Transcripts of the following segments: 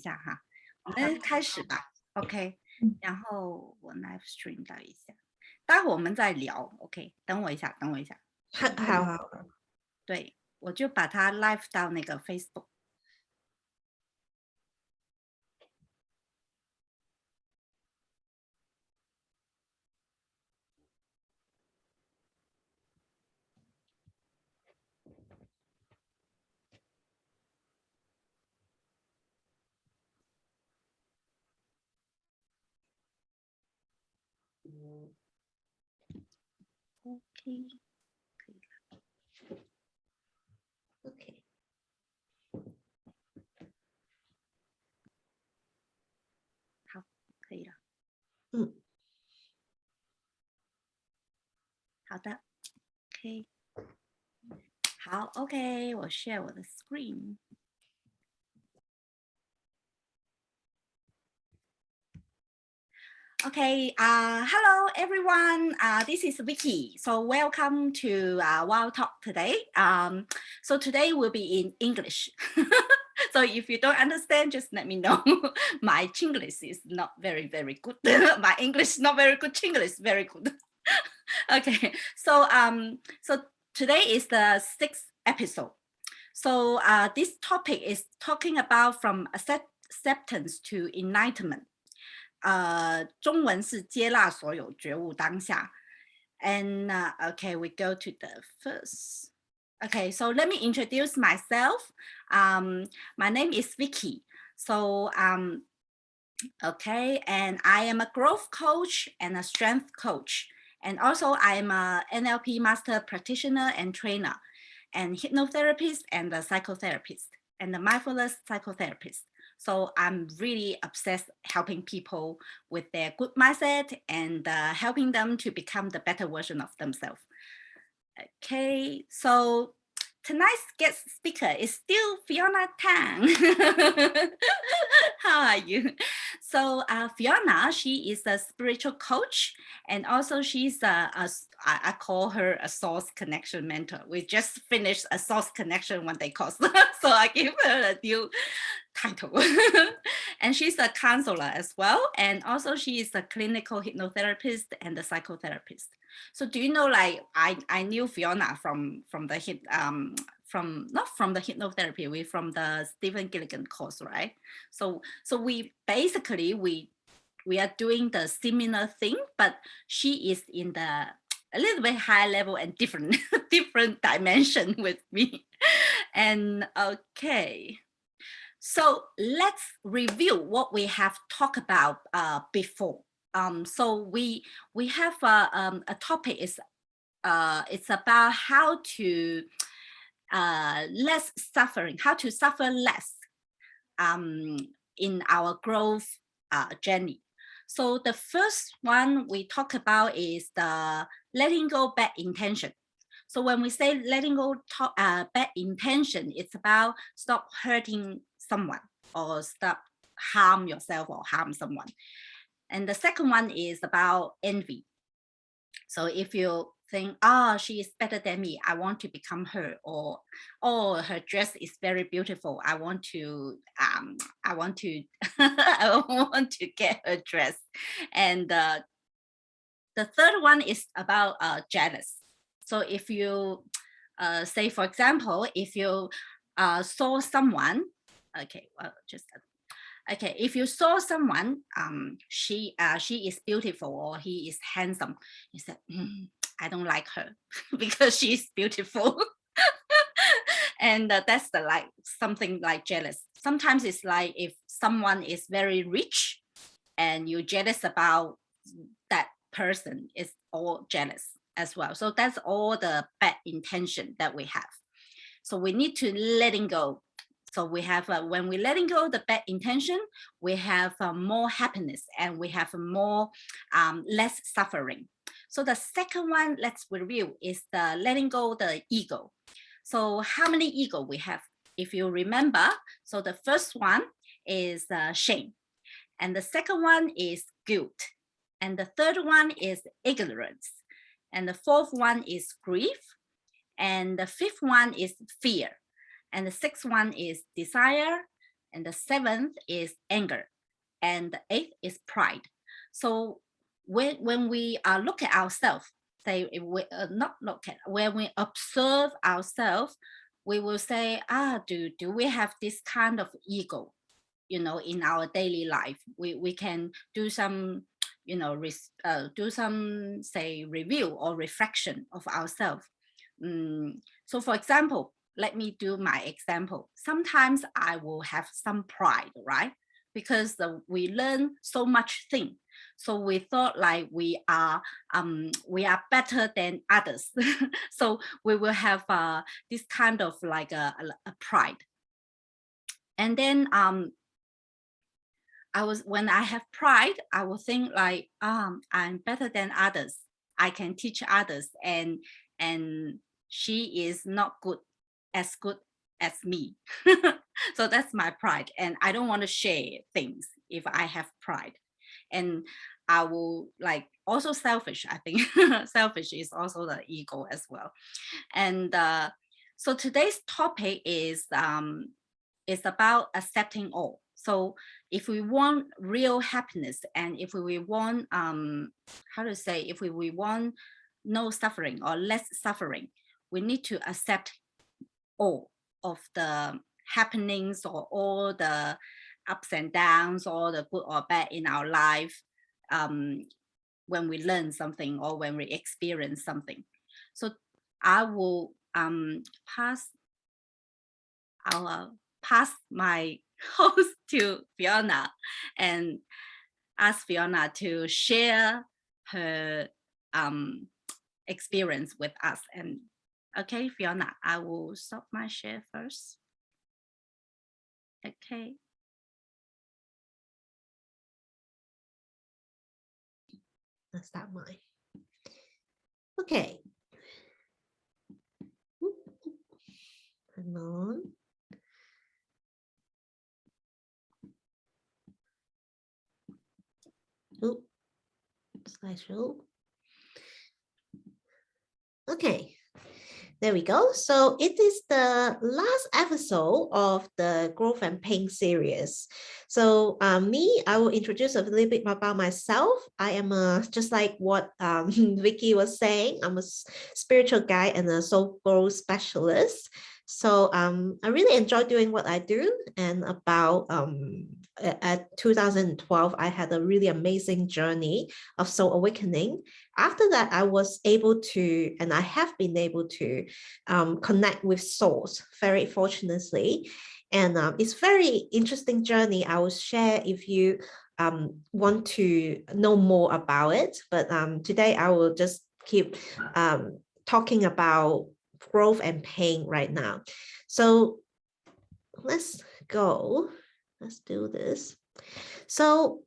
一下哈，我们开始吧 ，OK，然后我 live stream 到一下，待会我们再聊 ，OK， 等我一下，好，对，我就把它 live 到那个 Facebook。OK， 可以了。OK， 好，可以了。好的 ，OK， 好 ，OK， 我 share 我的 screen。Okay, hello everyone. This is Vicky. So welcome to Wild Talk today. So today will be in English. So if you don't understand, just let me know. My Chinglish is not very good. My English not very good. Chinglish very good. Okay. So today is the 6th episode. So this topic is talking about from acceptance to enlightenment. 中文是接纳所有，觉悟当下。And okay, we go to the first. Okay, so let me introduce myself. My name is Vicky. So okay, and I am a growth coach and a strength coach. And also I am a NLP master practitioner and trainer, and hypnotherapist and a psychotherapist, and a mindfulness psychotherapist. So I'm really obsessed helping people with their good mindset and helping them to become the better version of themselves. Okay, so tonight's guest speaker is still Fiona Tang. How are you? So Fiona, she is a spiritual coach, and also she's I call her a source connection mentor. We just finished a source connection one-day course, so I give her a new title. And she's a counselor as well, and also she is a clinical hypnotherapist and a psychotherapist. So do you know, like I knew Fiona from the not from the hypnotherapy, we from the Stephen Gilligan course, right? So we basically we are doing the similar thing, but she is in the a little bit higher level and different dimension with me. And okay, so let's review what we have talked about before. So we have a topic is it's about how to less suffering, how to suffer less in our growth journey. So the first one we talk about is the letting go bad intention. So when we say letting go bad intention, it's about stop hurting someone or stop harm yourself or harm someone. And the second one is about envy. So if you think, oh, she is better than me, I want to become her, or oh, her dress is very beautiful, I want to I want to get her dress. And the third one is about jealous. So if you say, for example, if you saw someone, okay, well, just okay, if you saw someone, she is beautiful or he is handsome, you said, I don't like her because she's beautiful. And that's the like something like jealous. Sometimes it's like if someone is very rich and you're jealous about that person, is all jealous as well. So that's all the bad intention that we have. So we need to letting go. So we have when we're letting go the bad intention, we have more happiness and we have more less suffering. So the second one, let's review, is the letting go the ego. So how many ego we have? If you remember, so the first one is shame, and the second one is guilt, and the third one is ignorance, and the fourth one is grief, and the fifth one is fear, and the sixth one is desire, and the 7th is anger, and the 8th is pride. So when we look at ourselves, say we not look at, when we observe ourselves, we will say, do we have this kind of ego, in our daily life? We can do some, do some, say, review or reflection of ourselves. So for example, let me do my example. Sometimes I will have some pride, right? Because we learn so much thing. So we thought like we are better than others. So we will have this kind of like a pride. And then when I have pride, I will think like, I'm better than others. I can teach others, and she is not good as me. So that's my pride, and I don't want to share things if I have pride. And I will like also selfish, I think. Selfish is also the ego as well. And so today's topic is about accepting all. So if we want real happiness, and if we want if we want no suffering or less suffering, we need to accept all of the happenings, or all the ups and downs, or the good or bad in our life, when we learn something or when we experience something. So I will pass my host to Fiona, and ask Fiona to share her experience with us. And okay, Fiona, I will stop my share first. Okay. Let's start mine. Okay. Hang on. Oop. Slideshow. Okay. There we go. So it is the last episode of the Growth and Pain series. So I will introduce a little bit about myself. I am just like what Vicky was saying, I'm a spiritual guide and a soul growth specialist. So I really enjoy doing what I do. And about at 2012, I had a really amazing journey of soul awakening. After that, I was able to, and I have been able to connect with souls, very fortunately. And it's very interesting journey. I will share if you want to know more about it. But today I will just keep talking about growth and pain right now. So let's go. Let's do this. So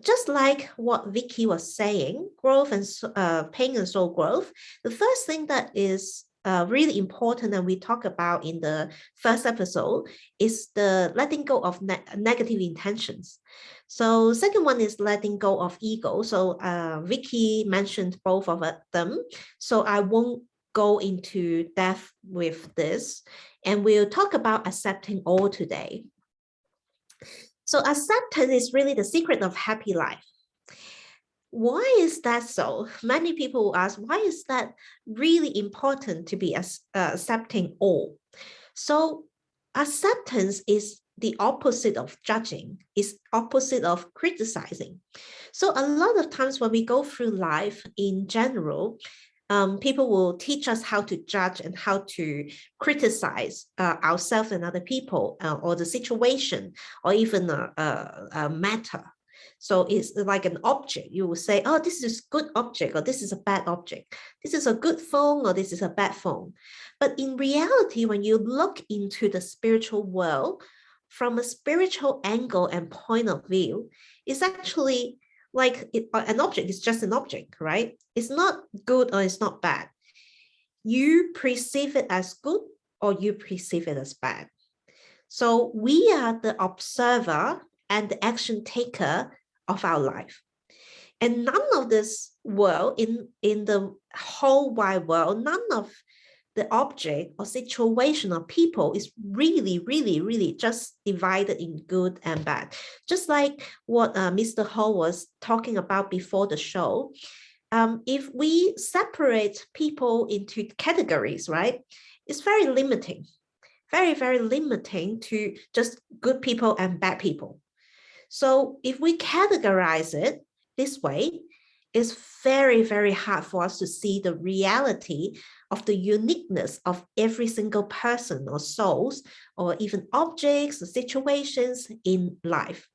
just like what Vicky was saying, growth and pain and soul growth, the first thing that is really important and we talk about in the first episode is the letting go of negative intentions. So second one is letting go of ego. So Vicky mentioned both of them. So I won't go into depth with this, and we'll talk about accepting all today. So acceptance is really the secret of happy life. Why is that so? Many people ask, why is that really important to be accepting all? So acceptance is the opposite of judging, is opposite of criticizing. So a lot of times when we go through life in general, people will teach us how to judge and how to criticize ourselves and other people, or the situation, or even a matter. So it's like an object. You will say, oh, this is a good object, or this is a bad object. This is a good phone, or this is a bad phone. But in reality, when you look into the spiritual world from a spiritual angle and point of view, it's actually like an object is just an object, right? It's not good or it's not bad. You perceive it as good or you perceive it as bad. So we are the observer and the action taker of our life. And none of this world, in the whole wide world, none of the object or situation or people is really, really, really just divided in good and bad. Just like what Mr. Ho was talking about before the show. If we separate people into categories, right, it's very limiting, very, very limiting to just good people and bad people. So if we categorize it this way, it's very, very hard for us to see the reality of the uniqueness of every single person or souls, or even objects or situations in life.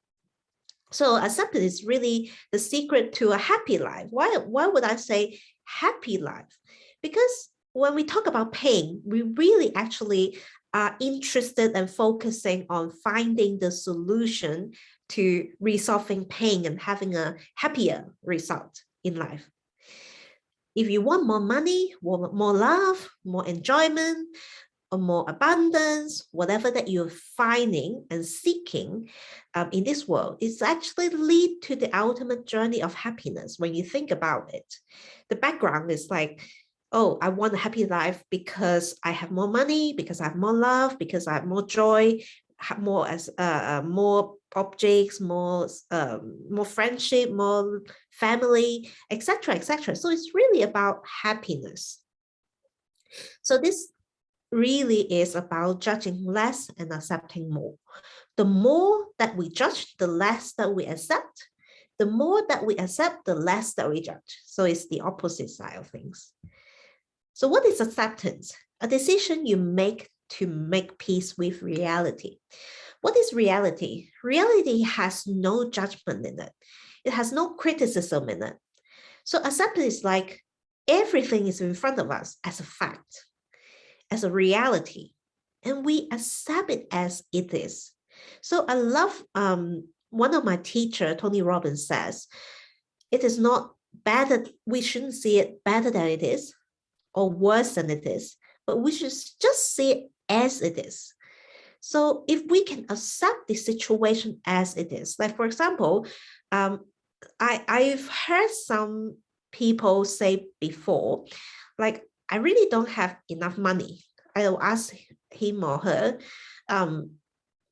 So acceptance is really the secret to a happy life. Why would I say happy life? Because when we talk about pain, we really actually are interested and focusing on finding the solution to resolving pain and having a happier result in life. If you want more money, more love, more enjoyment, or more abundance, whatever that you're finding and seeking in this world, it's actually lead to the ultimate journey of happiness when you think about it. The background is like, oh, I want a happy life because I have more money, because I have more love, because I have more joy, more objects, more friendship, more family, etc., etc. So it's really about happiness. So this really is about judging less and accepting more. The more that we judge, the less that we accept. The more that we accept, the less that we judge. So it's the opposite side of things. So what is acceptance? A decision you make to make peace with reality. What is reality? Reality has no judgment in it. It has no criticism in it. So acceptance is like everything is in front of us as a fact, as a reality, and we accept it as it is. So I love one of my teacher, Tony Robbins, says, it is not better, we shouldn't see it better than it is or worse than it is, but we should just see it as it is. So if we can accept the situation as it is, like for example, I've heard some people say before, like, I really don't have enough money. I'll ask him or her,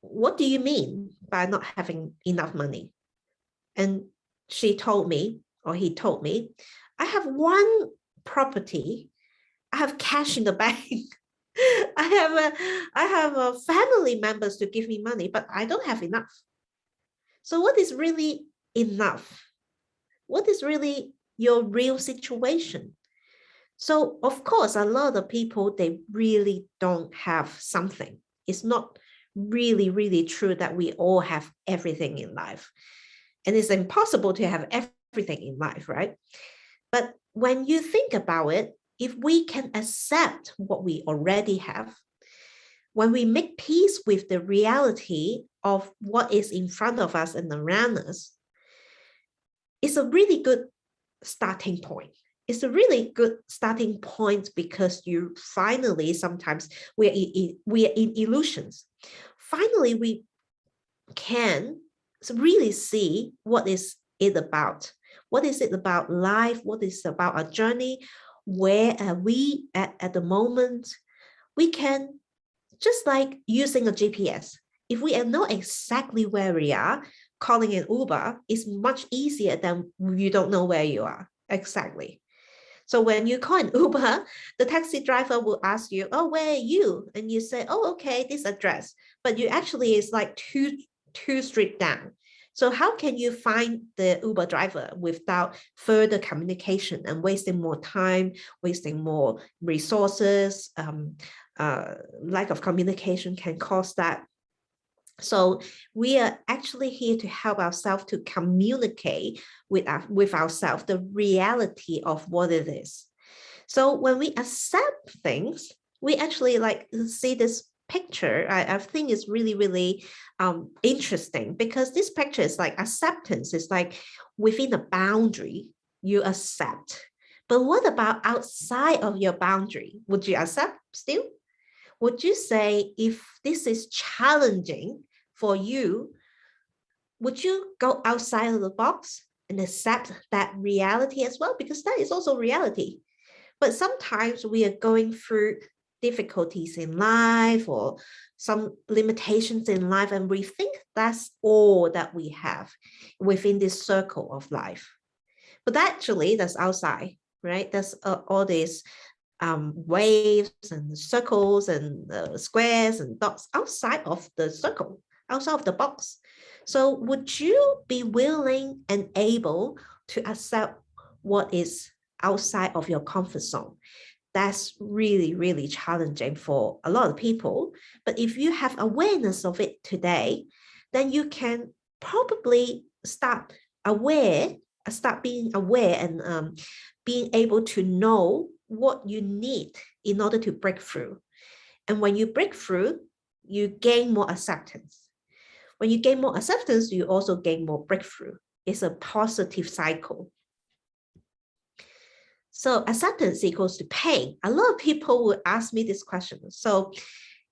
what do you mean by not having enough money? And she told me, or he told me, I have one property, I have cash in the bank, I have family members to give me money, but I don't have enough. So what is really enough? What is really your real situation? So of course, a lot of people, they really don't have something. It's not really, really true that we all have everything in life. And it's impossible to have everything in life, right? But when you think about it, if we can accept what we already have, when we make peace with the reality of what is in front of us and around us, it's a really good starting point. It's a really good starting point because you finally, sometimes we are in illusions. Finally, we can really see what is it about. What is it about life? What is it about our journey? Where are we at the moment? We can, just like using a GPS, if we know exactly where we are, calling an Uber is much easier than you don't know where you are exactly. So when you call an Uber, the taxi driver will ask you, oh, where are you? And you say, oh, okay, this address. But you actually is like two streets down. So how can you find the Uber driver without further communication and wasting more time, wasting more resources? Lack of communication can cause that. So we are actually here to help ourselves to communicate with ourselves, the reality of what it is. So when we accept things, we actually like see this picture. I think it's really, really interesting because this picture is like acceptance. It's like within a boundary, you accept. But what about outside of your boundary? Would you accept still? Would you say if this is challenging for you, would you go outside of the box and accept that reality as well? Because that is also reality. But sometimes we are going through difficulties in life or some limitations in life, and we think that's all that we have within this circle of life. But actually, that's outside, right? That's all these waves and circles and squares and dots outside of the circle, outside of the box. So would you be willing and able to accept what is outside of your comfort zone? That's really, really challenging for a lot of people. But if you have awareness of it today, then you can probably start being aware and being able to know what you need in order to break through. And when you break through, you gain more acceptance. When you gain more acceptance, you also gain more breakthrough. It's a positive cycle. So acceptance equals to pain. A lot of people will ask me this question. So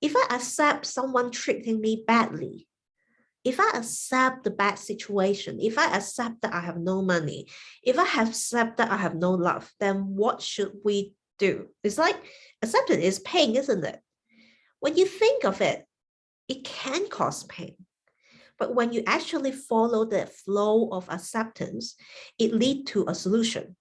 if I accept someone treating me badly, if I accept the bad situation, if I accept that I have no money, if I accept that I have no love, then what should we do? It's like acceptance is pain, isn't it? When you think of it, it can cause pain. But when you actually follow the flow of acceptance, it leads to a solution.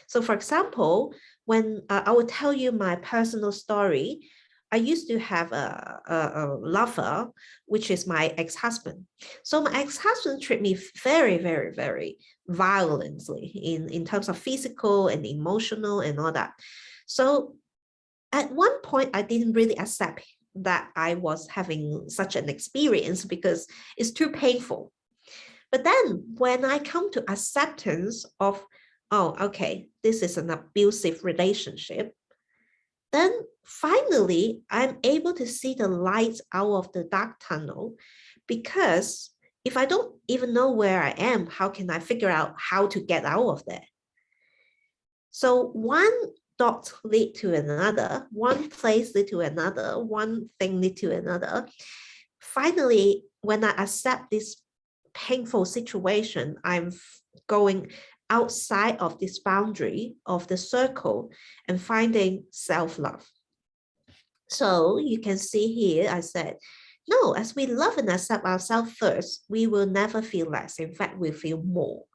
So for example, when I will tell you my personal story, I used to have a lover, which is my ex-husband. So my ex-husband treated me very, very, very violently in terms of physical and emotional and all that. So at one point, I didn't really accept that I was having such an experience because it's too painful. But then when I come to acceptance of, oh, okay, this is an abusive relationship, then finally I'm able to see the light out of the dark tunnel, because if I don't even know where I am, how can I figure out how to get out of there? So one dot lead to another, one place lead to another, one thing lead to another. Finally, when I accept this painful situation, I'm going outside of this boundary of the circle and finding self-love. So you can see here, I said, no, as we love and accept ourselves first, we will never feel less. In fact, we feel more.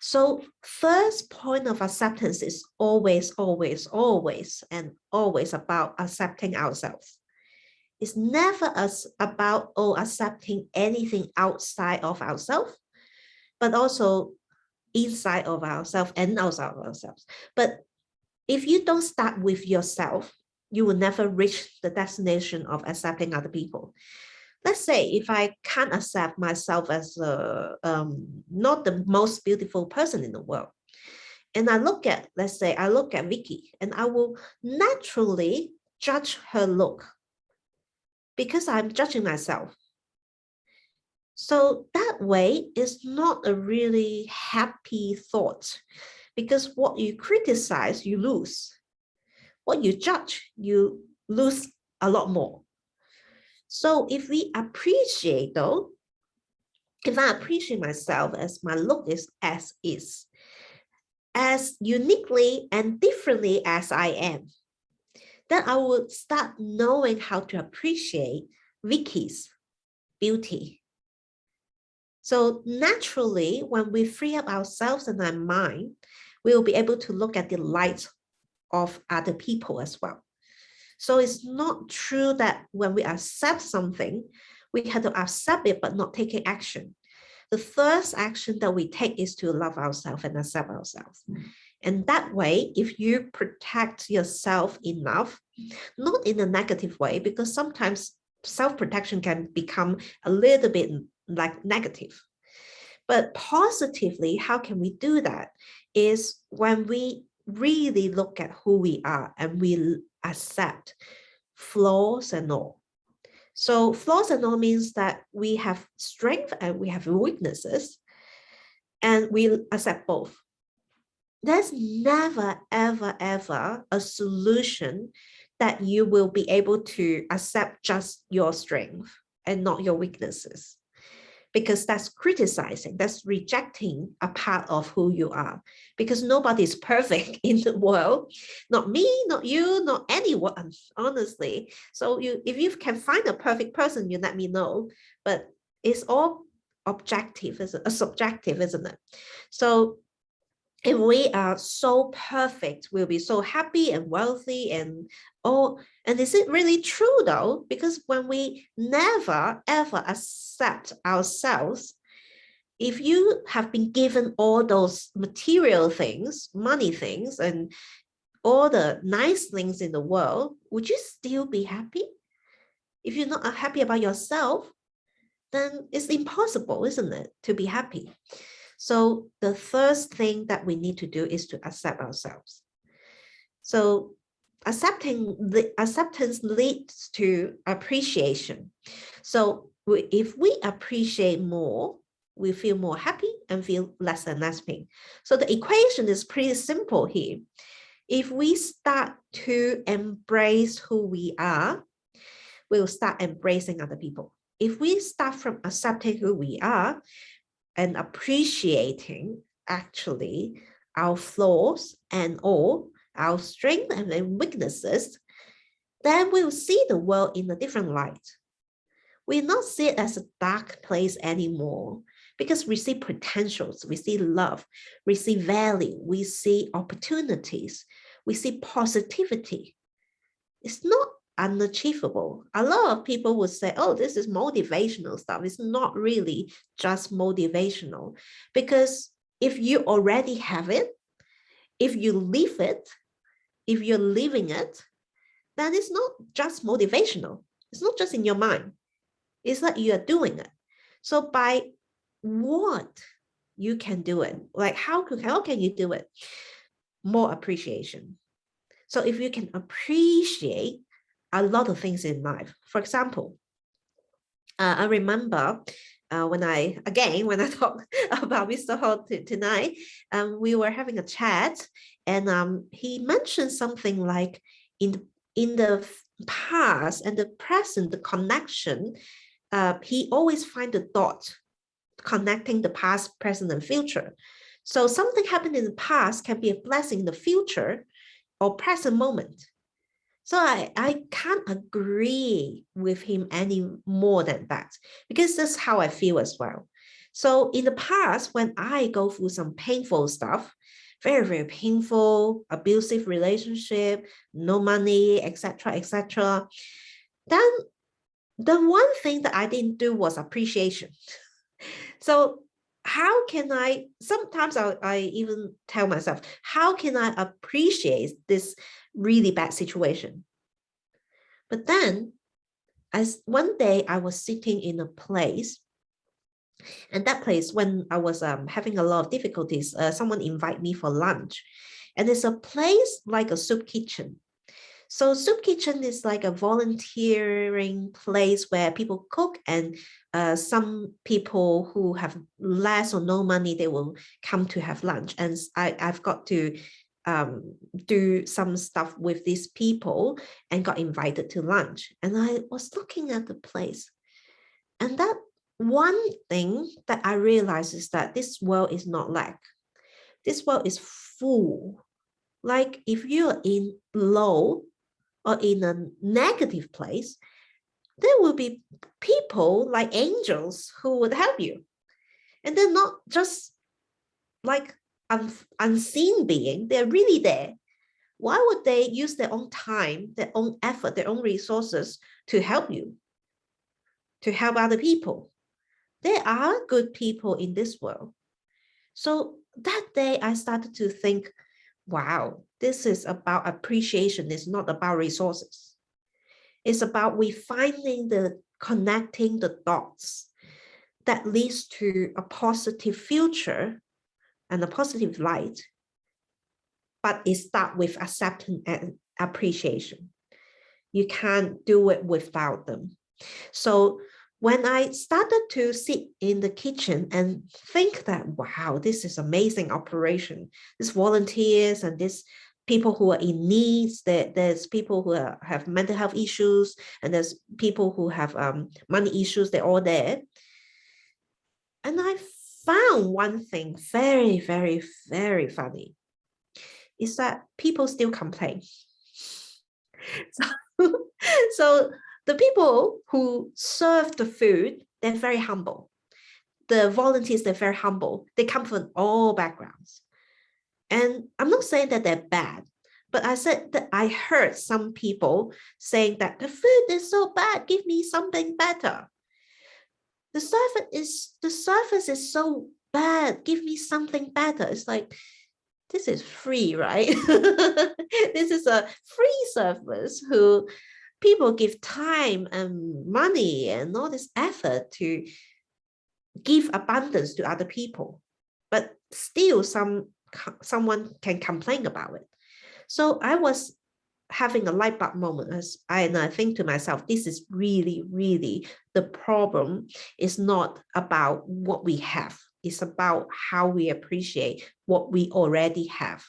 So first point of acceptance is always, always, always, and always about accepting ourselves. It's never about accepting anything outside of ourselves, but also inside of ourselves and outside of ourselves. But if you don't start with yourself, you will never reach the destination of accepting other people. Let's say if I can't accept myself as not the most beautiful person in the world, and I look at, let's say I look at Vicky, and I will naturally judge her look because I'm judging myself. So that way is not a really happy thought, because what you criticize, you lose. What you judge, you lose a lot more. So if we appreciate though, if I appreciate myself as my look is as uniquely and differently as I am, then I will start knowing how to appreciate Vicky's beauty. So naturally, when we free up ourselves and our mind, we will be able to look at the light of other people as well. So it's not true that when we accept something, we have to accept it but not taking action. The first action that we take is to love ourselves and accept ourselves. And that way, if you protect yourself enough, not in a negative way, because sometimes self-protection can become a little bit like negative. But positively, how can we do that? Is when we really look at who we are and we accept flaws and all. So flaws and all means that we have strength and we have weaknesses, and we accept both. There's never, ever, ever a solution that you will be able to accept just your strength and not your weaknesses. because that's criticizing, that's rejecting a part of who you are, because nobody is perfect in the world, not me, not you, not anyone, honestly. So if you can find a perfect person, you let me know, but it's all objective, subjective, isn't it? So if we are so perfect, we'll be so happy and wealthy and all. And is it really true though? Because when we never ever accept ourselves, if you have been given all those material things, money things, and all the nice things in the world, would you still be happy? If you're not happy about yourself, then it's impossible, isn't it, to be happy? So the first thing that we need to do is to accept ourselves. So acceptance leads to appreciation. So if we appreciate more, we feel more happy and feel less and less pain. So the equation is pretty simple here. If we start to embrace who we are, we'll start embracing other people. If we start from accepting who we are, and appreciating actually our flaws and all our strengths and weaknesses, then we'll see the world in a different light. We'll not see it as a dark place anymore, because we see potentials, we see love, we see value, we see opportunities, we see positivity. It's not unachievable. A lot of people would say, oh, this is motivational stuff. It's not really just motivational, because if you already have it, if you live it, if you're living it, then it's not just motivational. It's not just in your mind. It's like you are doing it. So by what you can do it, like how can you do it? More appreciation. So if you can appreciate a lot of things in life. For example, I remember when I talk about Mr. Hall tonight, we were having a chat, and he mentioned something like in the past and the present, the connection, he always find the dot connecting the past, present, and future. So something happened in the past can be a blessing in the future or present moment. So I can't agree with him any more than that, because that's how I feel as well. So in the past, when I go through some painful stuff, very, very painful, abusive relationship, no money, etc., then the one thing that I didn't do was appreciation. So how can sometimes I even tell myself, how can I appreciate this really bad situation? But then one day I was sitting in a place, and that place, when I was having a lot of difficulties, someone invited me for lunch, and it's a place like a soup kitchen. So soup kitchen is like a volunteering place where people cook, and some people who have less or no money, they will come to have lunch. And I've got to do some stuff with these people and got invited to lunch. And I was looking at the place, and that one thing that I realized is that this world is not lack. This world is full. Like if you're in low or in a negative place, there will be people like angels who would help you. And they're not just like unseen being, they're really there. Why would they use their own time, their own effort, their own resources to help you, to help other people? There are good people in this world. So that day I started to think, wow, this is about appreciation. It's not about resources. It's about we finding connecting the dots that leads to a positive future and a positive light. But it starts with acceptance and appreciation. You can't do it without them. So when I started to sit in the kitchen and think that, wow, this is amazing operation, these volunteers and these people who are in needs, there's people who have mental health issues, and there's people who have money issues, they're all there. And I found one thing very, very, very funny is that people still complain. So the people who serve the food, they're very humble. The volunteers, they're very humble. They come from all backgrounds. And I'm not saying that they're bad, but I said that I heard some people saying that the food is so bad, give me something better. The service is so bad, give me something better. It's like, this is free, right? This is a free service who people give time and money and all this effort to give abundance to other people, but still someone can complain about it. So I was having a light bulb moment as I think to myself, this is really, really the problem. Is not about what we have. It's about how we appreciate what we already have.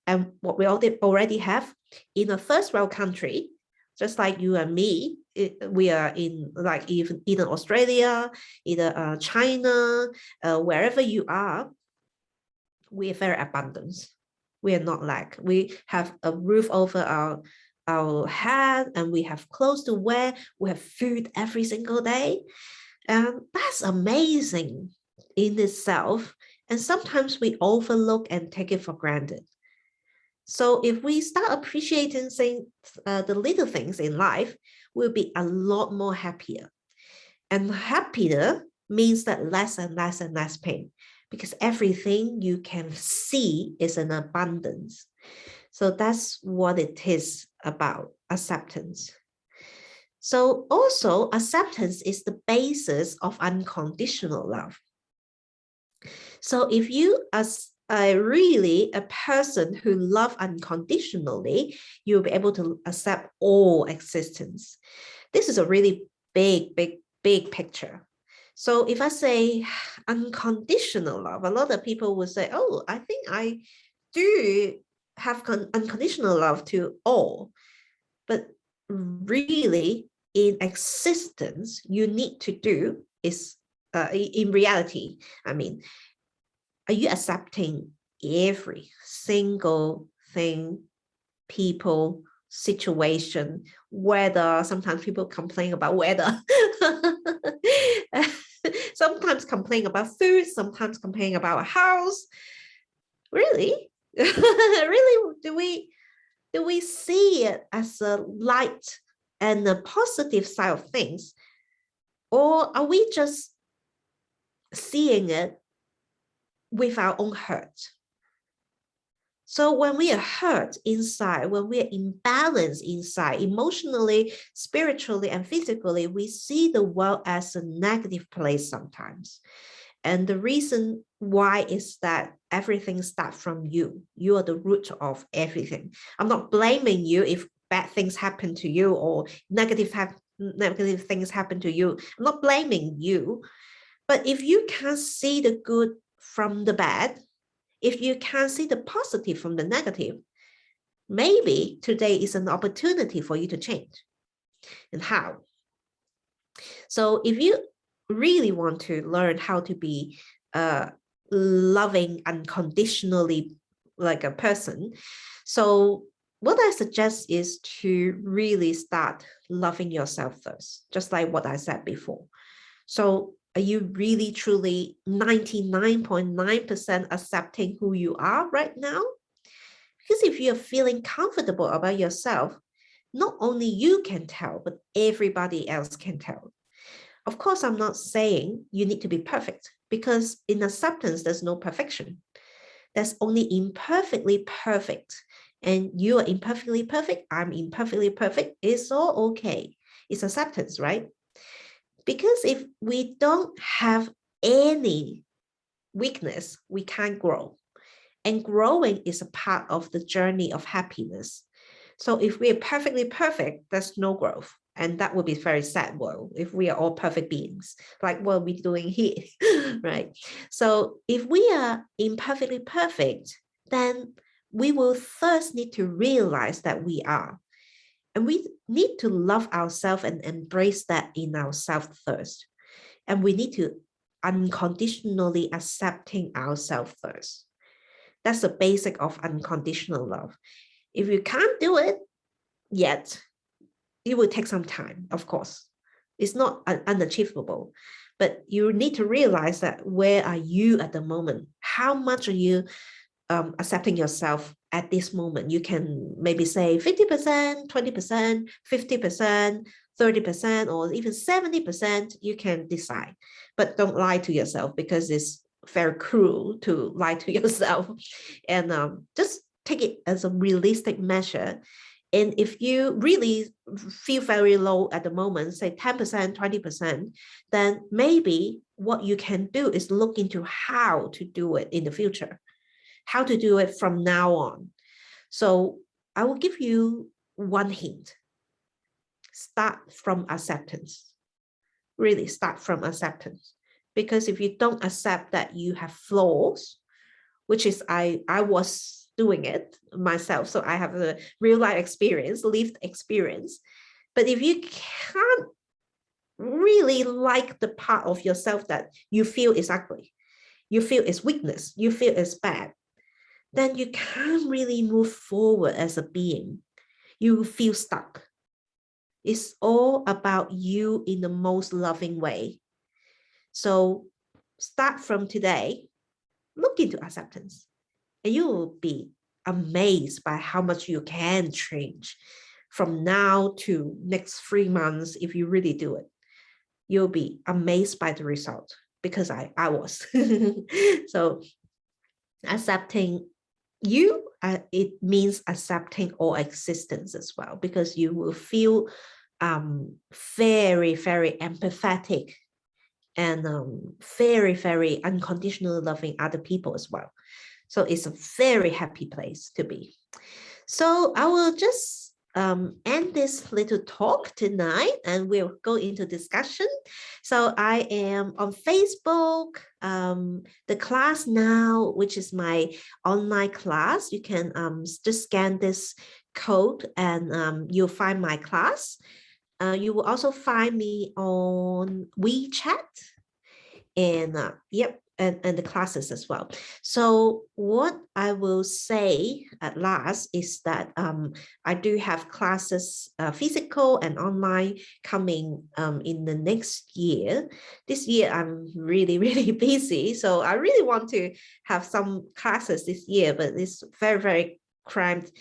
And what we already have in a first world country, just like you and me, we are in like either Australia, either China, wherever you are, we are very abundant. We are not lack. We have a roof over our head, and we have clothes to wear. We have food every single day. And that's amazing in itself. And sometimes we overlook and take it for granted. So if we start appreciating the little things in life, we'll be a lot more happier. And happier means that less and less and less pain, because everything you can see is an abundance. So that's what it is about, acceptance. So also acceptance is the basis of unconditional love. So if you are really a person who loves unconditionally, you'll be able to accept all existence. This is a really big picture. So if I say unconditional love, a lot of people will say, oh, I think I do have unconditional love to all. But really, in existence, you need to do is, in reality, I mean, are you accepting every single thing, people, situation, weather? Sometimes people complain about weather. Sometimes complain about food, sometimes complain about a house. Really? Really, do we see it as a light and a positive side of things? Or are we just seeing it with our own hurt? So when we are hurt inside, when we are imbalanced inside, emotionally, spiritually, and physically, we see the world as a negative place sometimes. And the reason why is that everything starts from you. You are the root of everything. I'm not blaming you if bad things happen to you or negative things happen to you. I'm not blaming you. But if you can't see the good from the bad, if you can't see the positive from the negative, maybe today is an opportunity for you to change. And how? So if you really want to learn how to be loving unconditionally like a person, so what I suggest is to really start loving yourself first, just like what I said before. So are you really truly 99.9% accepting who you are right now? Because if you're feeling comfortable about yourself, not only you can tell, but everybody else can tell. Of course, I'm not saying you need to be perfect, because in acceptance, there's no perfection. There's only imperfectly perfect. And you are imperfectly perfect, I'm imperfectly perfect. It's all okay. It's acceptance, right? Because if we don't have any weakness, we can't grow. And growing is a part of the journey of happiness. So if we are perfectly perfect, there's no growth. And that would be a very sad world if we are all perfect beings, like what we're doing here, right? So if we are imperfectly perfect, then we will first need to realize that we are. And we need to love ourselves and embrace that in ourselves first. And we need to unconditionally accepting ourselves first. That's the basic of unconditional love. If you can't do it yet, it will take some time, of course. It's not unachievable, but you need to realize that where are you at the moment? How much are you accepting yourself at this moment? You can maybe say 50%, 20%, 50%, 30%, or even 70%, you can decide. But don't lie to yourself, because it's very cruel to lie to yourself. And just take it as a realistic measure. And if you really feel very low at the moment, say 10%, 20%, then maybe what you can do is look into how to do it in the future, how to do it from now on. So I will give you one hint. Start from acceptance. Really start from acceptance. Because if you don't accept that you have flaws, which is I was doing it myself, so I have a real life experience, lived experience. But if you can't really like the part of yourself that you feel is ugly, you feel is weakness, you feel is bad, then you can't really move forward as a being. You feel stuck. It's all about you in the most loving way. So start from today, look into acceptance, and you will be amazed by how much you can change from now to next 3 months. If you really do it, you'll be amazed by the result, because I was. So accepting you, it means accepting all existence as well, because you will feel very, very empathetic and very, very unconditionally loving other people as well. So it's a very happy place to be. So I will just end this little talk tonight, and we'll go into discussion. So I am on Facebook, the class now, which is my online class. You can just scan this code and you'll find my class. You will also find me on WeChat and and the classes as well. So what I will say at last is that I do have classes, physical and online, coming in the next year. This year I'm really, really busy, so I really want to have some classes this year, but it's very, very cramped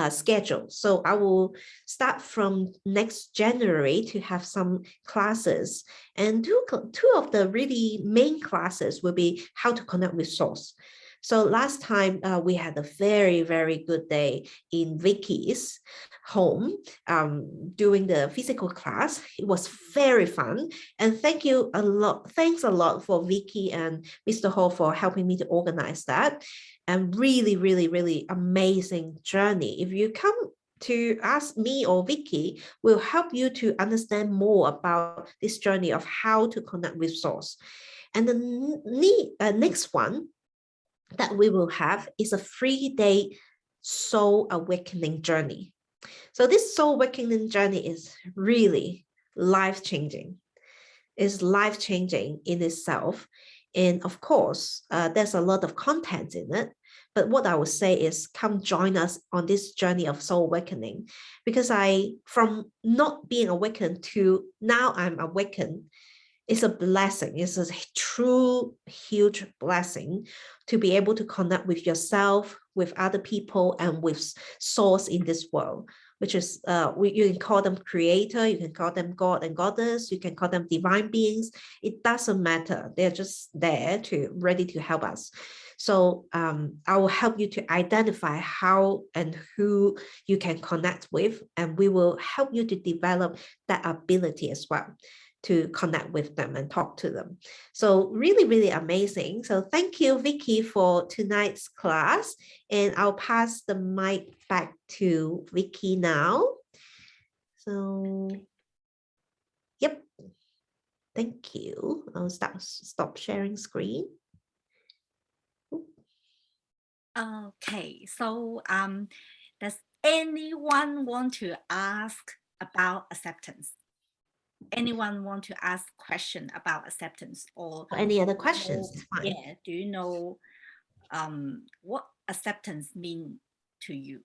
schedule. So I will start from next January to have some classes, and two of the really main classes will be how to connect with source. So last time we had a very, very good day in Vicky's home doing the physical class. It was very fun, and thanks a lot for Vicky and Mr. Ho for helping me to organize that. And really, really, really amazing journey. If you come to ask me or Vicky, will help you to understand more about this journey of how to connect with source. And the next one that we will have is a 3-day soul awakening journey. So this soul awakening journey is really life-changing. It's life-changing in itself. And of course, there's a lot of content in it. But what I would say is, come join us on this journey of soul awakening, because from not being awakened to now I'm awakened, it's a blessing. It's a true, huge blessing to be able to connect with yourself, with other people, and with source in this world, which is, you can call them creator, you can call them God and goddess, you can call them divine beings. It doesn't matter. They're just there ready to help us. So I will help you to identify how and who you can connect with, and we will help you to develop that ability as well to connect with them and talk to them. So really, really amazing. So thank you, Vicky, for tonight's class. And I'll pass the mic back to Vicky now. So, yep. Thank you. I'll stop sharing screen. Okay, so does anyone want to ask about acceptance? anyone want to ask question about acceptance or any other questions? It's fine. Yeah, do you know what acceptance mean to you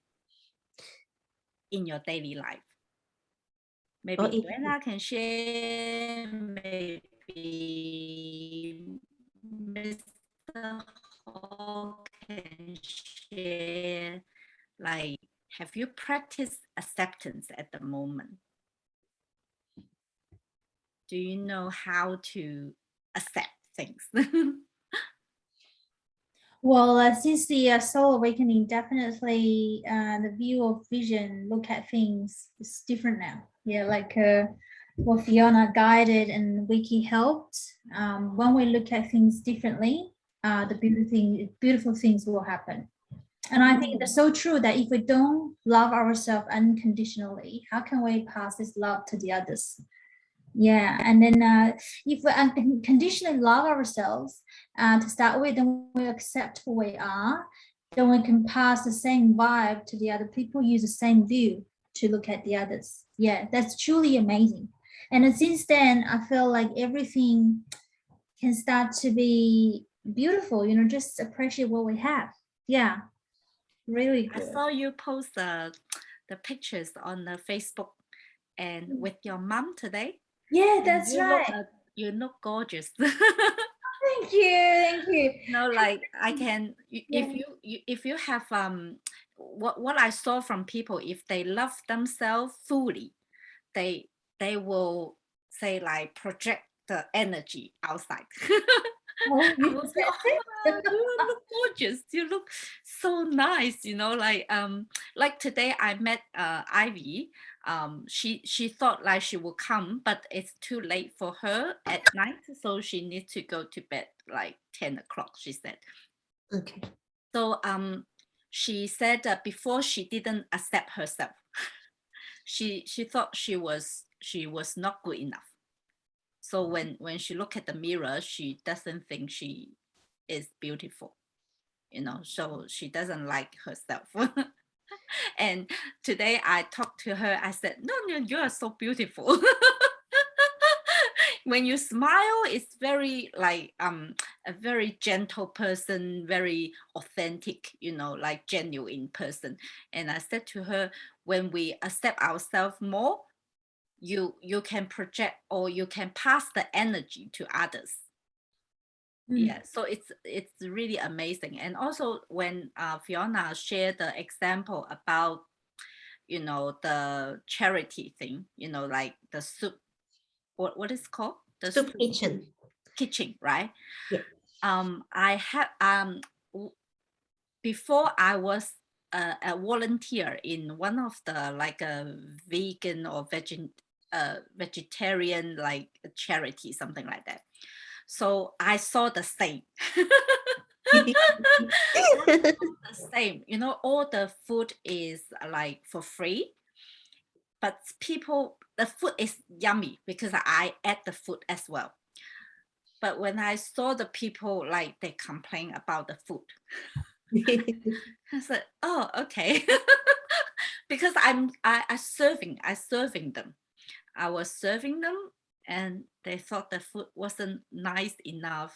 in your daily life? Maybe Fiona can share, maybe Mr. Hall can share, like, have you practiced acceptance at the moment? Do you know how to accept things? Well, since the soul awakening, definitely the view of vision, look at things is different now. Yeah, like what Fiona guided and Wiki helped. When we look at things differently, the beautiful things will happen. And I think that's so true that if we don't love ourselves unconditionally, how can we pass this love to the others? Yeah, and then if we unconditionally love ourselves to start with, then we accept who we are, then we can pass the same vibe to the other people, use the same view to look at the others. Yeah, that's truly amazing. And then since then, I feel like everything can start to be beautiful, just appreciate what we have. Yeah, really good. I saw you post the pictures on the Facebook and with your mom today. Yeah, that's right. You look gorgeous. Thank you. Like I can, if you have what I saw from people, if they love themselves fully, they will say like project the energy outside. Oh, I will say, oh, you look gorgeous. You look so nice. Like today I met Ivy. She thought like she will come, but it's too late for her at night, so she needs to go to bed like 10 o'clock. She said. Okay. So she said that before she didn't accept herself. She thought she was not good enough. So when she look at the mirror, she doesn't think she is beautiful, so she doesn't like herself. And today I talked to her, I said, no, you are so beautiful. When you smile, it's very like a very gentle person, very authentic, like genuine person. And I said to her, when we accept ourselves more, you can project or you can pass the energy to others. Yeah, so it's really amazing. And also when Fiona shared the example about the charity thing, like the soup, what is it called, the soup kitchen, right? Yeah. I have before I was a volunteer in one of the like a vegan or vegetarian like charity, something like that. So I saw the same. The same, all the food is like for free, but the food is yummy because I add the food as well. But when I saw the people, like they complain about the food, I said, oh, okay. Because I serving them. I was serving them and they thought the food wasn't nice enough.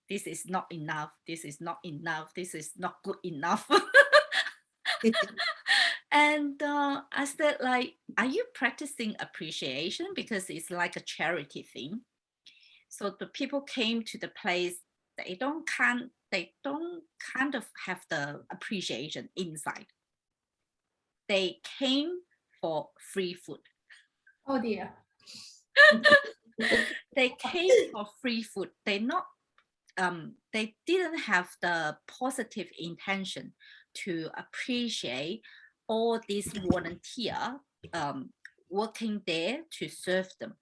This is not enough. This is not enough. This is not good enough. And I said, like, are you practicing appreciation? Because it's like a charity thing. So the people came to the place, they don't kind of have the appreciation inside. They came for free food. Oh dear. They came for free food. They didn't have the positive intention to appreciate all these volunteers working there to serve them,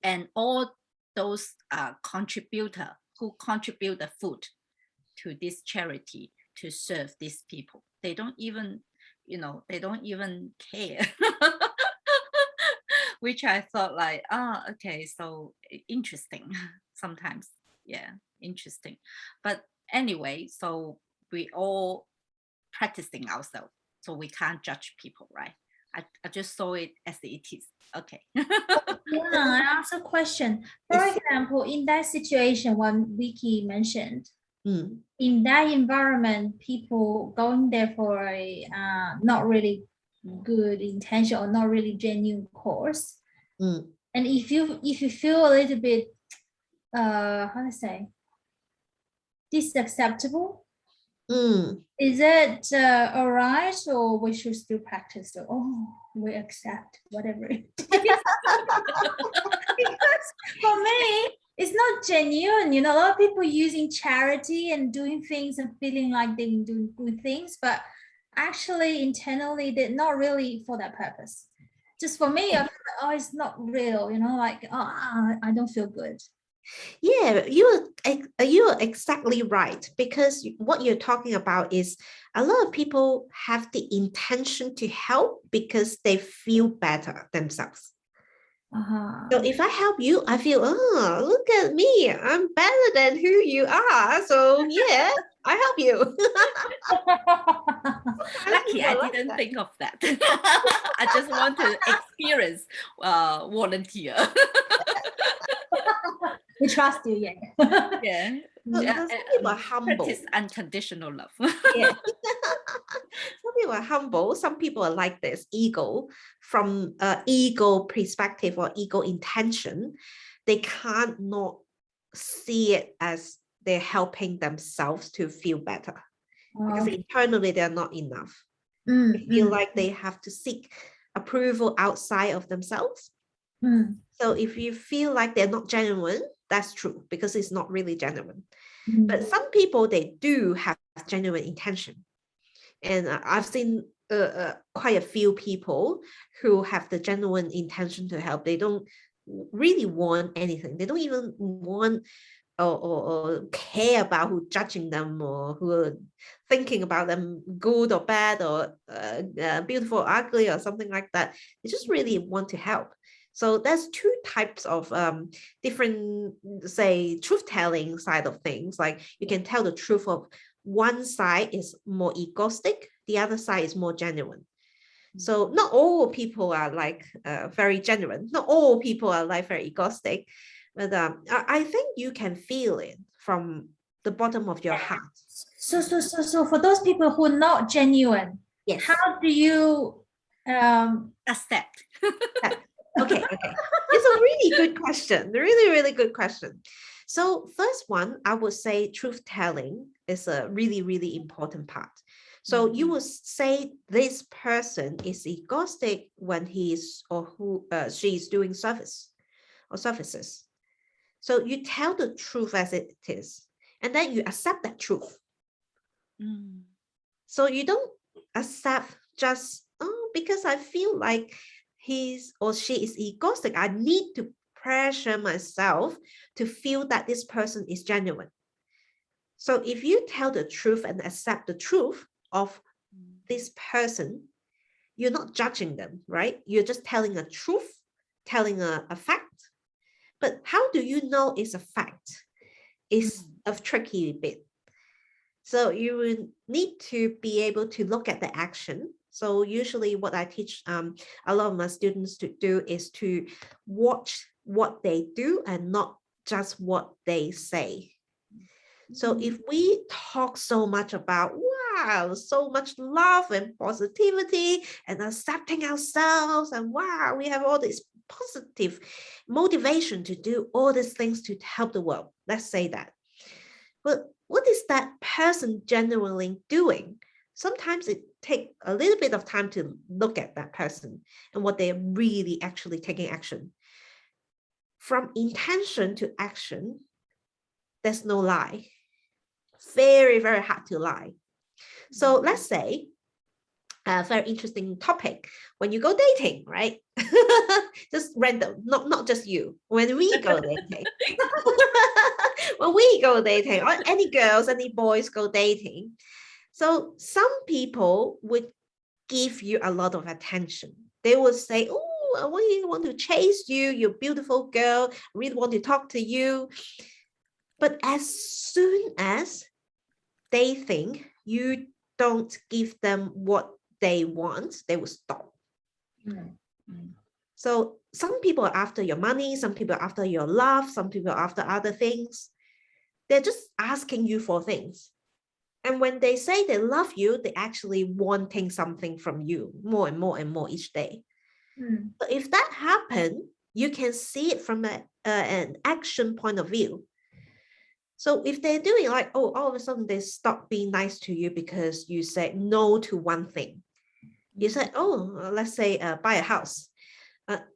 and all those contributors who contribute the food to this charity to serve these people. They don't even care. Which I thought like, okay, so interesting sometimes. Yeah, interesting. But anyway, so we all practicing ourselves, so we can't judge people, right? I just saw it as it is. Okay. Yeah, I ask a question. For example, in that situation, what Vicky mentioned, in that environment, people going there for a not really good intention or not really genuine course. And if you feel a little bit, how to say, unacceptable, is it all right, or we should still practice the, we accept whatever it is? Because for me, it's not genuine. You know, a lot of people using charity and doing things and feeling like they're doing good things, but actually internally they're not really for that purpose. Just for me, I feel like, it's not real, you know, like, I don't feel good. Yeah, you are exactly right, because what you're talking about is a lot of people have the intention to help because they feel better themselves. So if I help you, I feel, look at me, I'm better than who you are. So yeah, I help you. Lucky I didn't think of that. I just want to experience volunteer. We trust you, yeah. Yeah. Some people are humble. Practice unconditional love. Yeah. Some people are humble. Some people are like this, ego, from ego perspective or ego intention. They can't not see it as they're helping themselves to feel better, because internally they're not enough. They feel like they have to seek approval outside of themselves. So if you feel like they're not genuine, that's true, because it's not really genuine. But some people, they do have genuine intention. And I've seen quite a few people who have the genuine intention to help. They don't really want anything. They don't even want or care about who judging them or who are thinking about them good or bad or beautiful or ugly or something like that. They just really want to help. So there's two types of different, say, truth-telling side of things. Like you can tell the truth of one side is more egoistic, the other side is more genuine. So not all people are like very genuine. Not all people are like very egoistic. But I think you can feel it from the bottom of your heart. So for those people who are not genuine, yes, how do you accept? Okay. It's a really good question. Really, really good question. So first one, I would say truth-telling is a really, really important part. So you would say this person is egoistic when he's or she's doing service or services. So you tell the truth as it is, and then you accept that truth. So you don't accept just, because I feel like he's or she is egoistic, I need to pressure myself to feel that this person is genuine. So if you tell the truth and accept the truth of this person, you're not judging them, right? You're just telling a truth, telling a fact. But how do you know it's a fact? It's a tricky bit. So you will need to be able to look at the action. So usually what I teach a lot of my students to do is to watch what they do and not just what they say. So if we talk so much about, wow, so much love and positivity and accepting ourselves, and wow, we have all this positive motivation to do all these things to help the world. Let's say that. But what is that person genuinely doing? Sometimes it takes a little bit of time to look at that person and what they're really actually taking action. From intention to action, there's no lie. Very, very hard to lie. So let's say, a very interesting topic, when you go dating, right? Just random, not just you. When we go dating, when we go dating, or any girls, any boys go dating. So some people would give you a lot of attention. They would say, oh, I really want to chase you, you beautiful girl, I really want to talk to you. But as soon as they think you don't give them what they want, they will stop. So some people are after your money, some people are after your love, some people are after other things. They're just asking you for things. And when they say they love you, they're actually wanting something from you more and more and more each day. But if that happens, you can see it from an action point of view. So if they're doing like, oh, all of a sudden they stop being nice to you because you said no to one thing. You said, oh, let's say buy a house.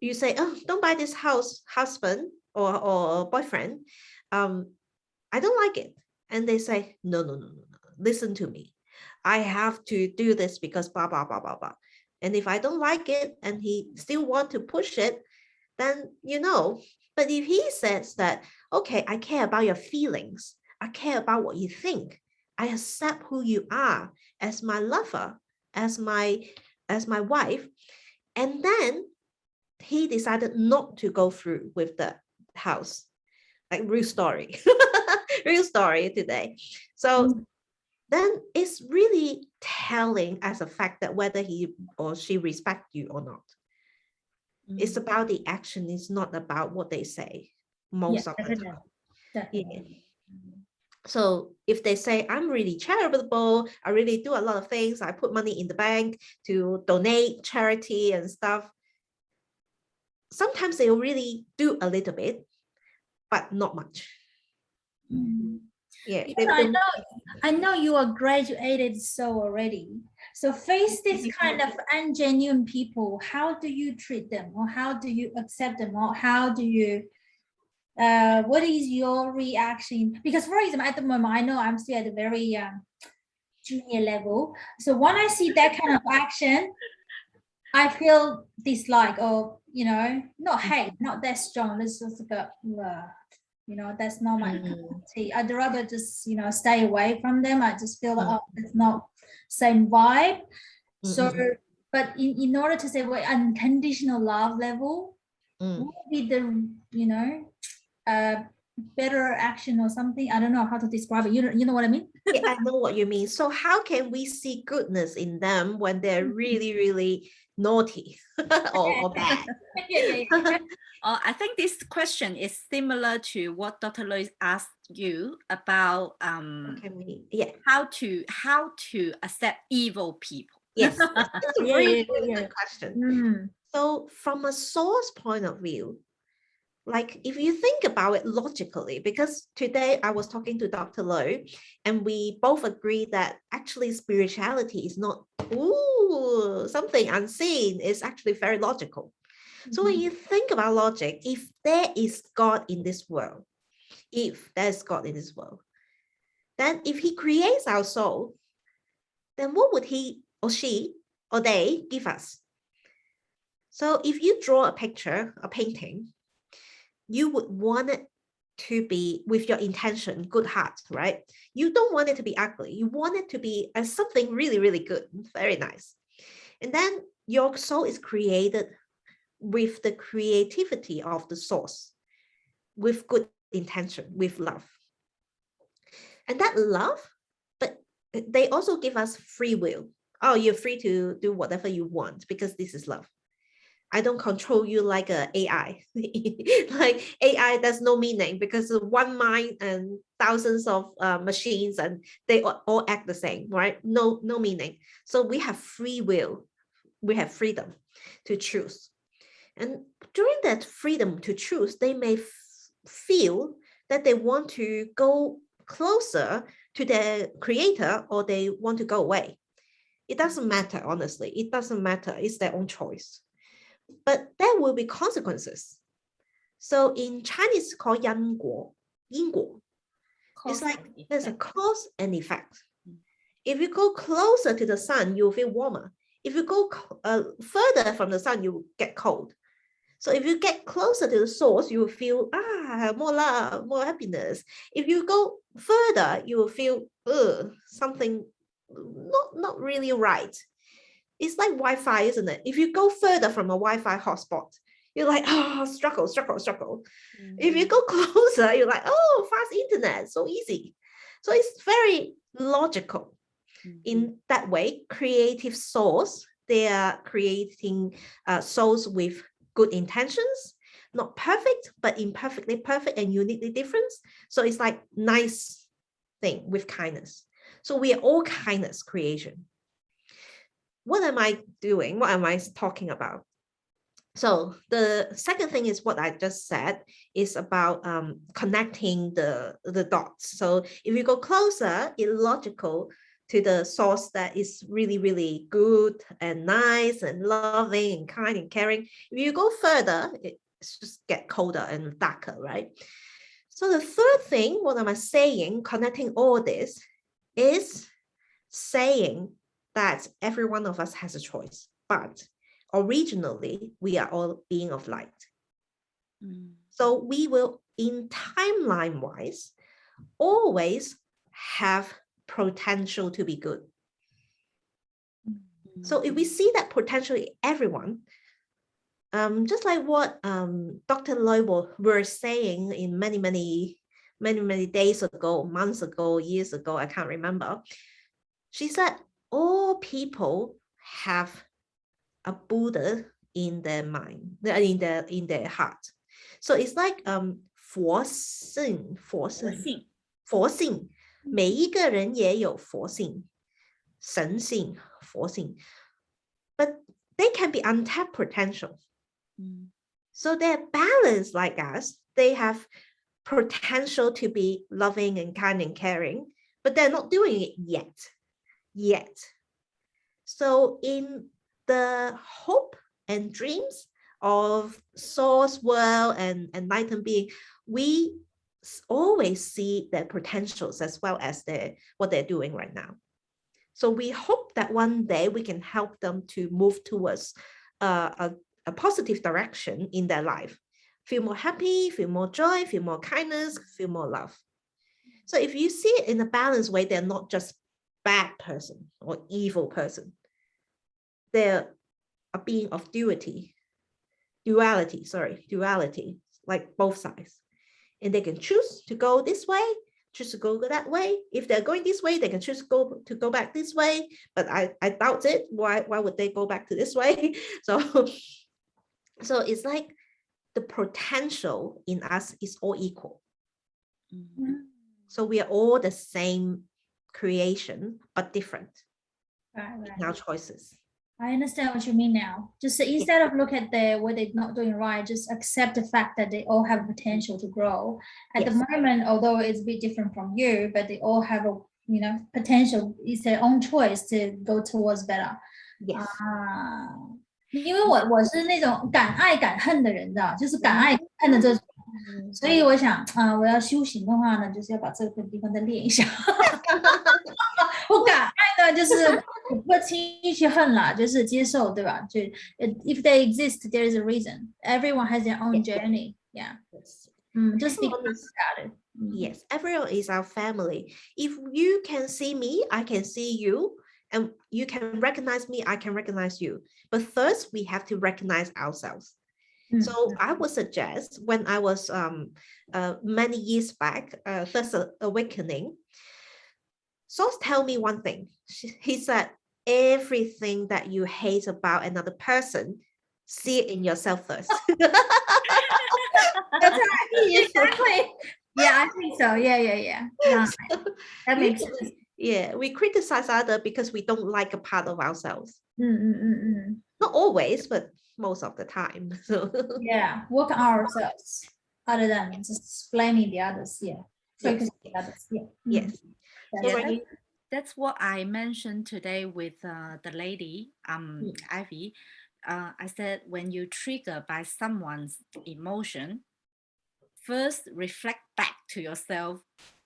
You say, oh, don't buy this house, husband or boyfriend. I don't like it. And they say, no. Listen to me. I have to do this because blah, blah, blah, blah, blah. And if I don't like it and he still want to push it, then you know. But if he says that, okay, I care about your feelings. I care about what you think. I accept who you are as my lover, as my wife. And then he decided not to go through with the house. Like real story. Real story today. So then it's really telling as a fact that whether he or she respect you or not. It's about the action. It's not about what they say most of the time. Definitely. Yeah. So if they say, I'm really charitable, I really do a lot of things, I put money in the bank to donate charity and stuff. Sometimes they'll really do a little bit, but not much. Yeah. I know you are graduated so already. So face this kind of ungenuine people. How do you treat them, or how do you accept them, or how do you? What is your reaction? Because for example, at the moment, I know I'm still at a very junior level. So when I see that kind of action, I feel dislike, or not hate, not that strong. It's just like that's not my tea. I'd rather just stay away from them. I just feel like it's not same vibe. So but in order to say unconditional love level, what would be the better action or something? I don't know how to describe it. You know what I mean? Yeah, I know what you mean. So how can we see goodness in them when they're really, really naughty or bad? I think this question is similar to what Dr. Lois asked you about how to accept evil people. Yes, that's a really good question. So from a source point of view, like if you think about it logically, because today I was talking to Dr. Low and we both agree that actually spirituality is not something unseen. It's actually very logical. So when you think about logic, if there is God in this world, then if he creates our soul, then what would he or she or they give us? So if you draw a picture, a painting, you would want it to be with your intention, good heart, right? You don't want it to be ugly. You want it to be something really, really good, very nice. And then your soul is created with the creativity of the source, with good intention, with love. And that love, but they also give us free will. Oh, you're free to do whatever you want because this is love. I don't control you like an AI. Like AI, there's no meaning because one mind and thousands of machines and they all act the same, right? No meaning. So we have free will. We have freedom to choose. And during that freedom to choose, they may feel that they want to go closer to their creator or they want to go away. It doesn't matter, honestly. It doesn't matter. It's their own choice. But there will be consequences. So in Chinese, it's called 因果. It's like there's a cause and effect. If you go closer to the sun, you'll feel warmer. If you go further from the sun, you get cold. So if you get closer to the source, you will feel more love, more happiness. If you go further, you will feel something not really right. It's like Wi-Fi, isn't it? If you go further from a Wi-Fi hotspot, you're like, struggle. If you go closer, you're like, fast internet, so easy. So it's very logical. In that way, creative source they are creating souls with good intentions, not perfect, but imperfectly perfect and uniquely different. So it's like nice thing with kindness. So we are all kindness creation. What am I doing? What am I talking about? So the second thing is what I just said is about connecting the dots. So if you go closer, it's logical to the source that is really, really good and nice and loving and kind and caring. If you go further, it's just get colder and darker, right? So the third thing, what am I saying, connecting all this, is saying that every one of us has a choice, but originally we are all being of light. So we will, in timeline wise, always have potential to be good. So if we see that potential in everyone, just like what Dr. Loy were saying in many days ago, months ago, years ago, I can't remember. She said all people have a Buddha in their mind, in their heart. So it's like 佛性，每一个人也有佛性，神性，佛性， but they can be untapped potential. So they're balanced like us. They have potential to be loving and kind and caring, but they're not doing it yet. So in the hope and dreams of source world and enlightened being, we always see their potentials as well as what they're doing right now. So we hope that one day we can help them to move towards a positive direction in their life. Feel more happy, feel more joy, feel more kindness, feel more love. So if you see it in a balanced way, they're not just bad person or evil person. They're a being of duality, like both sides. And they can choose to go this way, choose to go that way. If they're going this way, they can choose to go back this way. But I doubt it. Why would they go back to this way? So it's like the potential in us is all equal. So we are all the same creation, but different in our choices. I understand what you mean now. Just instead of look at what they're not doing right, just accept the fact that they all have potential to grow. At the moment, although it's a bit different from you, but they all have a potential. It's their own choice to go towards better. Yes. 因为我是那种敢爱敢恨的人，你知道，就是敢爱敢恨的这种。所以我想我要修行的话呢，就是要把这个地方再练一下。我敢爱呢，就是不会轻易去恨啦，就是接受，对吧？就 if they exist, there is a reason. Everyone has their own journey. Yeah. Just be honest about it. Yes, everyone is our family. If you can see me, I can see you. And you can recognize me, I can recognize you. But first, we have to recognize ourselves. So I would suggest when I was many years back, first awakening, Source tell me one thing. He said, everything that you hate about another person, see it in yourself first. That's right. Exactly. Yeah, I think so. Yeah. That makes sense. Yeah, we criticize others because we don't like a part of ourselves. Not always, but most of the time. So yeah, work on ourselves other than just blaming the others. Yeah, focus on the others. Yeah. Yes. So that's what I mentioned today with the lady, Ivy. I said when you trigger by someone's emotion, first reflect back to yourself.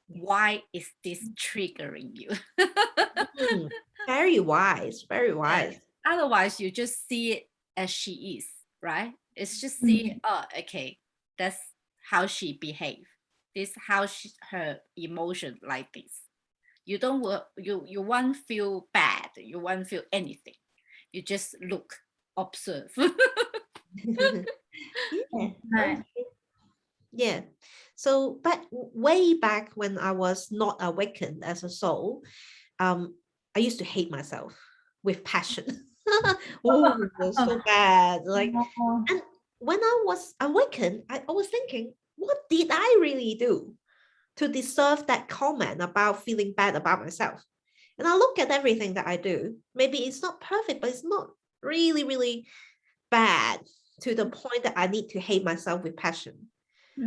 Why is this triggering you? Very wise. Otherwise, you just see it as she is, right? It's just see, okay, that's how she behaves. This how her emotion like this. You don't you won't feel bad. You won't feel anything. You just look, observe. Yeah. So way back when I was not awakened as a soul, I used to hate myself with passion. Oh, that's so bad. Like, Oh, and when I was awakened, I was thinking, what did I really do to deserve that comment about feeling bad about myself? And I look at everything that I do. Maybe it's not perfect, but it's not really, really bad to the point that I need to hate myself with passion.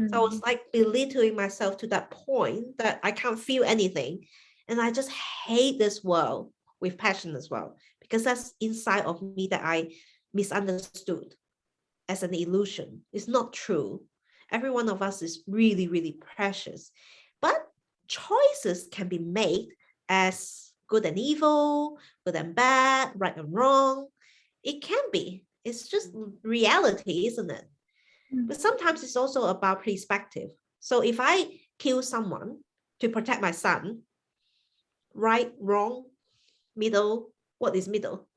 So I was like belittling myself to that point that I can't feel anything. And I just hate this world with passion as well, because that's inside of me that I misunderstood as an illusion. It's not true. Every one of us is really, really precious. But choices can be made as good and evil, good and bad, right and wrong. It can be. It's just reality, isn't it? But sometimes it's also about perspective. So if I kill someone to protect my son, right, wrong, middle, what is middle?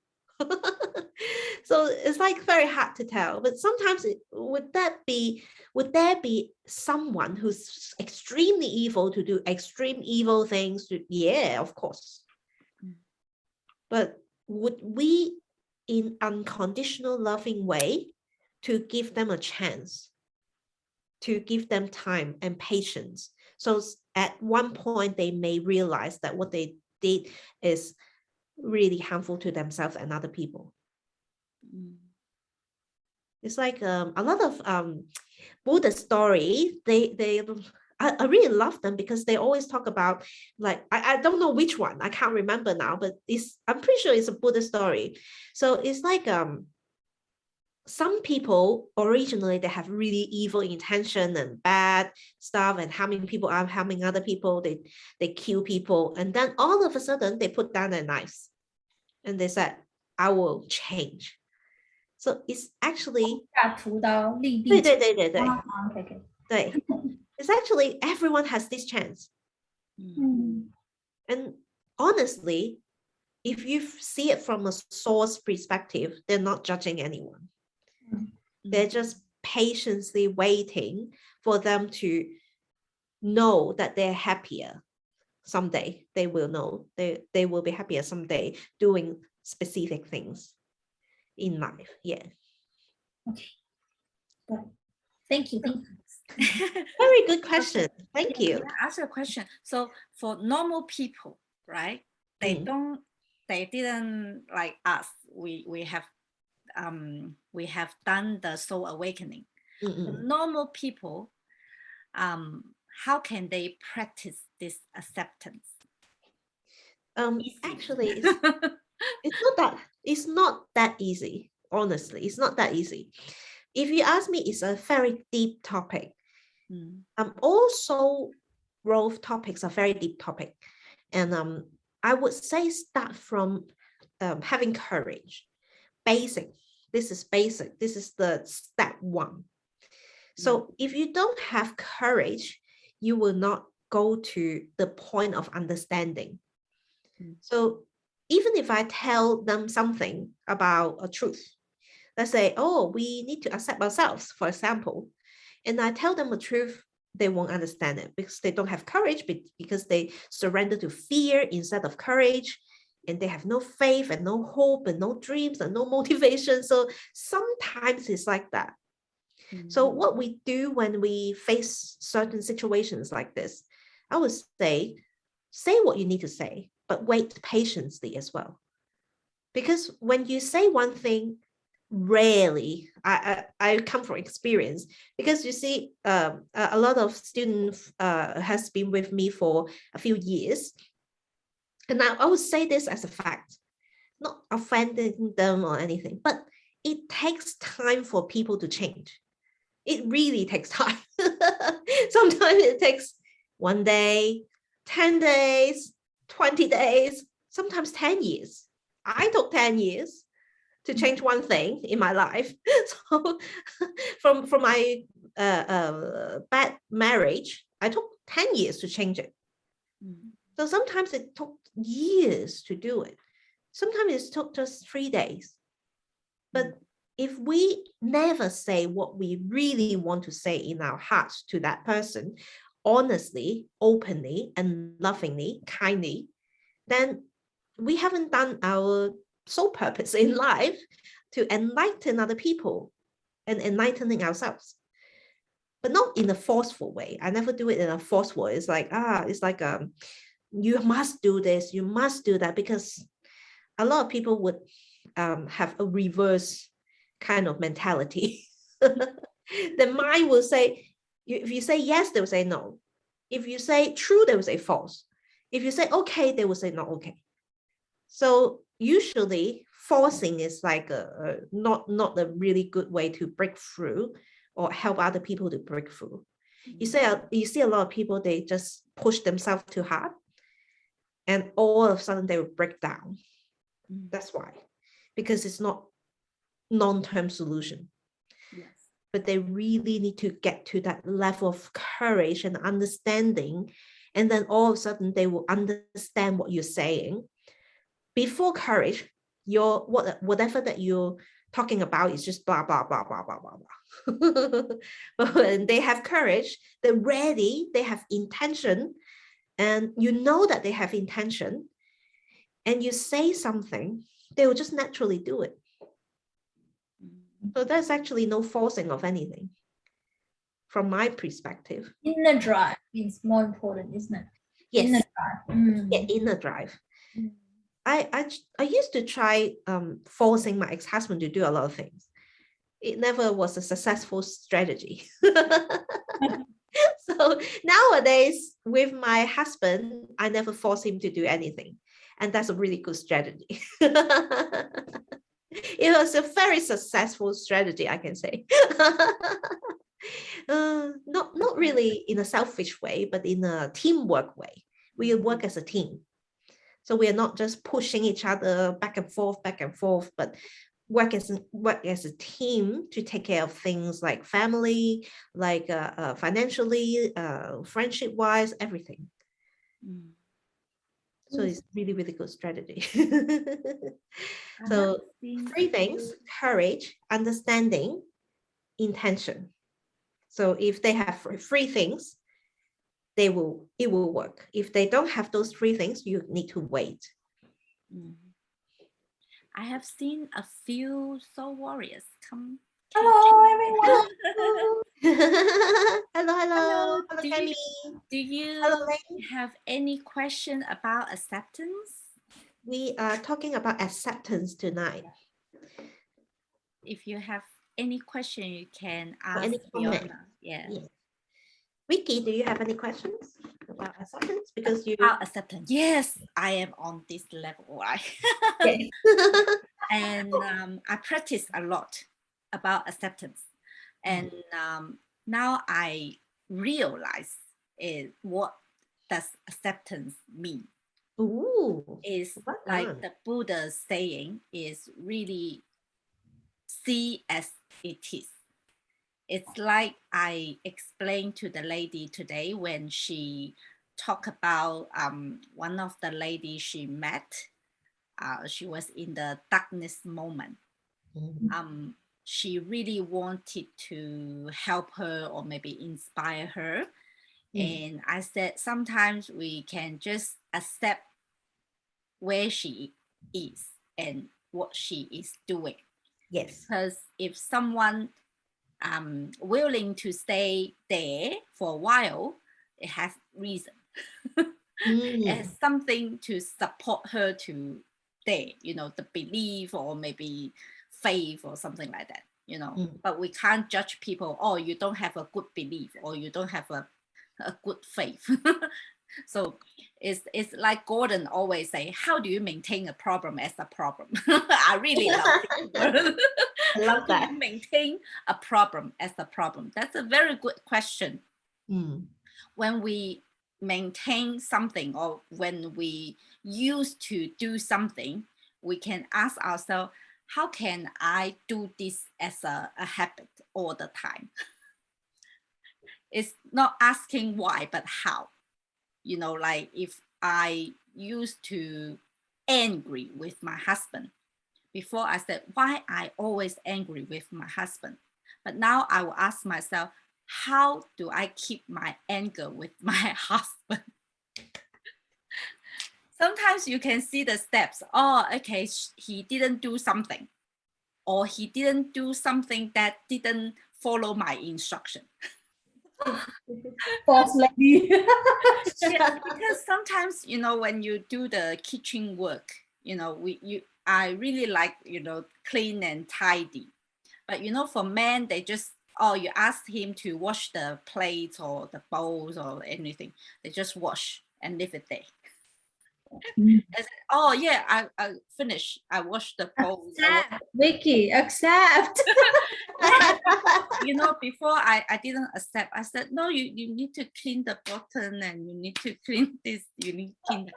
So it's like very hard to tell. But sometimes would there be someone who's extremely evil to do extreme evil things? Yeah, of course. But would we, in unconditional loving way, to give them a chance, to give them time and patience? So at one point they may realize that what they did is really harmful to themselves and other people. It's like a lot of Buddha story. I really love them because they always talk about, like, I don't know which one, I can't remember now, but I'm pretty sure it's a Buddha story. So it's like some people originally they have really evil intention and bad stuff and harming people, harming other people, they kill people, and then all of a sudden they put down their knives and they said, I will change. So it's actually 下屠刀立地成，okay. It's actually everyone has this chance. And honestly, if you see it from a source perspective, they're not judging anyone. They're just patiently waiting for them to know that they're happier someday. They will know they will be happier someday doing specific things in life. Yeah. Okay. Good. Thank you. Very good question. Thank you. Can I ask you a question? So for normal people, right? They didn't like us. We have done the soul awakening. Normal people, how can they practice this acceptance? Actually, it's not that easy. Honestly, it's not that easy. If you ask me, it's a very deep topic. Also, growth topics are very deep topic, and I would say start from having courage. Basic. This is basic. This is the step one. So if you don't have courage, you will not go to the point of understanding. So even if I tell them something about a truth, let's say, oh, we need to accept ourselves, for example, and I tell them the truth, they won't understand it because they don't have courage, because they surrender to fear instead of courage, and they have no faith and no hope and no dreams and no motivation. So sometimes it's like that. So what we do when we face certain situations like this, I would say what you need to say, but wait patiently as well. Because when you say one thing, rarely, I come from experience, because you see, a lot of students has been with me for a few years, and I would say this as a fact, not offending them or anything, but it takes time for people to change. It really takes time. Sometimes it takes 1 day, 10 days, 20 days, sometimes 10 years. I took 10 years to change one thing in my life. So from my bad marriage, I took 10 years to change it. So sometimes it took years to do it. Sometimes it took just 3 days. But if we never say what we really want to say in our hearts to that person, honestly, openly, and lovingly, kindly, then we haven't done our sole purpose in life to enlighten other people and enlightening ourselves, but not in a forceful way. I never do it in a forceful way. It's like, you must do this, you must do that, because a lot of people would have a reverse kind of mentality. The mind will say, if you say yes, they will say no. If you say true, they will say false. If you say okay, they will say not okay. So usually forcing is like not a really good way to break through or help other people to break through. You see a lot of people, they just push themselves too hard, and all of a sudden they will break down. That's why, because it's not long-term solution. Yes. But they really need to get to that level of courage and understanding, and then all of a sudden they will understand what you're saying. Before courage, whatever that you're talking about is just blah blah blah blah blah blah blah. But when they have courage, they're ready, they have intention, and you know that they have intention, and you say something, they will just naturally do it. So there's actually no forcing of anything from my perspective. Inner drive is more important, isn't it? Yes. Inner drive. Yeah, inner drive. I used to try forcing my ex-husband to do a lot of things. It never was a successful strategy. So nowadays with my husband, I never force him to do anything. And that's a really good strategy. It was a very successful strategy, I can say. Not really in a selfish way, but in a teamwork way. We work as a team. So we are not just pushing each other back and forth, but work as a team to take care of things like family, like financially, friendship-wise, everything. So it's really, really good strategy. So 3 things: courage, understanding, intention. So if they have 3 things, it will work. If they don't have those 3 things, you need to wait. I have seen a few soul warriors come. Hello, everyone. Hello, Do Cammy. you Hello, have any question about acceptance? We are talking about acceptance tonight. If you have any question, you can ask any comment. Fiona. Yeah. Vicky, do you have any questions about acceptance? Because you about acceptance. Yes, I am on this level, right? Yes. And I practice a lot about acceptance. And now I realize what does acceptance mean. Ooh, is like the Buddha saying is really see as it is. It's like I explained to the lady today when she talked about one of the ladies she met. She was in the darkness moment. She really wanted to help her or maybe inspire her. And I said, sometimes we can just accept where she is and what she is doing. Yes. Because if someone willing to stay there for a while, it has reason. It has something to support her to there, the belief or maybe faith or something like that, But we can't judge people, oh, you don't have a good belief or you don't have a good faith. So it's like Gordon always say, how do you maintain a problem as a problem? I really love it. I love that. How do you maintain a problem as a problem? That's a very good question. When we maintain something or when we used to do something, we can ask ourselves, how can I do this as a habit all the time? It's not asking why, but how. Like if I used to angry with my husband, before I said, why I always angry with my husband? But now I will ask myself, how do I keep my anger with my husband? Sometimes you can see the steps. Oh, okay, he didn't do something, or he didn't do something that didn't follow my instruction. Boss lady. Yeah, because sometimes, you know, when you do the kitchen work, you know, I really like, you know, clean and tidy. But, you know, for men, they just, you ask him to wash the plates or the bowls or anything. They just wash and leave it there. I said, oh yeah, I finished. I washed the bowls. Accept, Vicky, accept. You know, before I didn't accept. I said, no, you need to clean the bottom and you need to clean this. You need to clean that.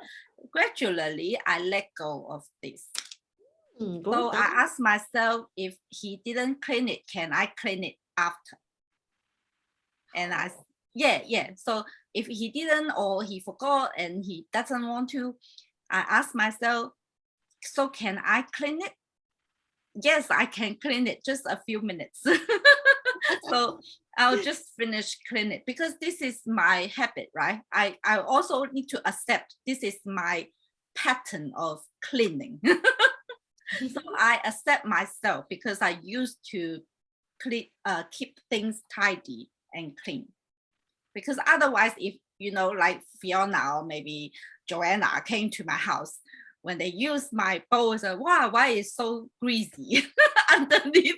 Gradually, I let go of this. So I asked myself, if he didn't clean it, can I clean it after? And yeah. So if he didn't, or he forgot and he doesn't want to, I asked myself, so can I clean it? Yes, I can clean it, just a few minutes. So I'll just finish clean it, because this is my habit, right? I also need to accept this is my pattern of cleaning. So I accept myself, because I used to keep things tidy and clean. Because otherwise, if, you know, like Fiona or maybe Joanna came to my house, when they use my bowl, say, wow, why is so greasy underneath?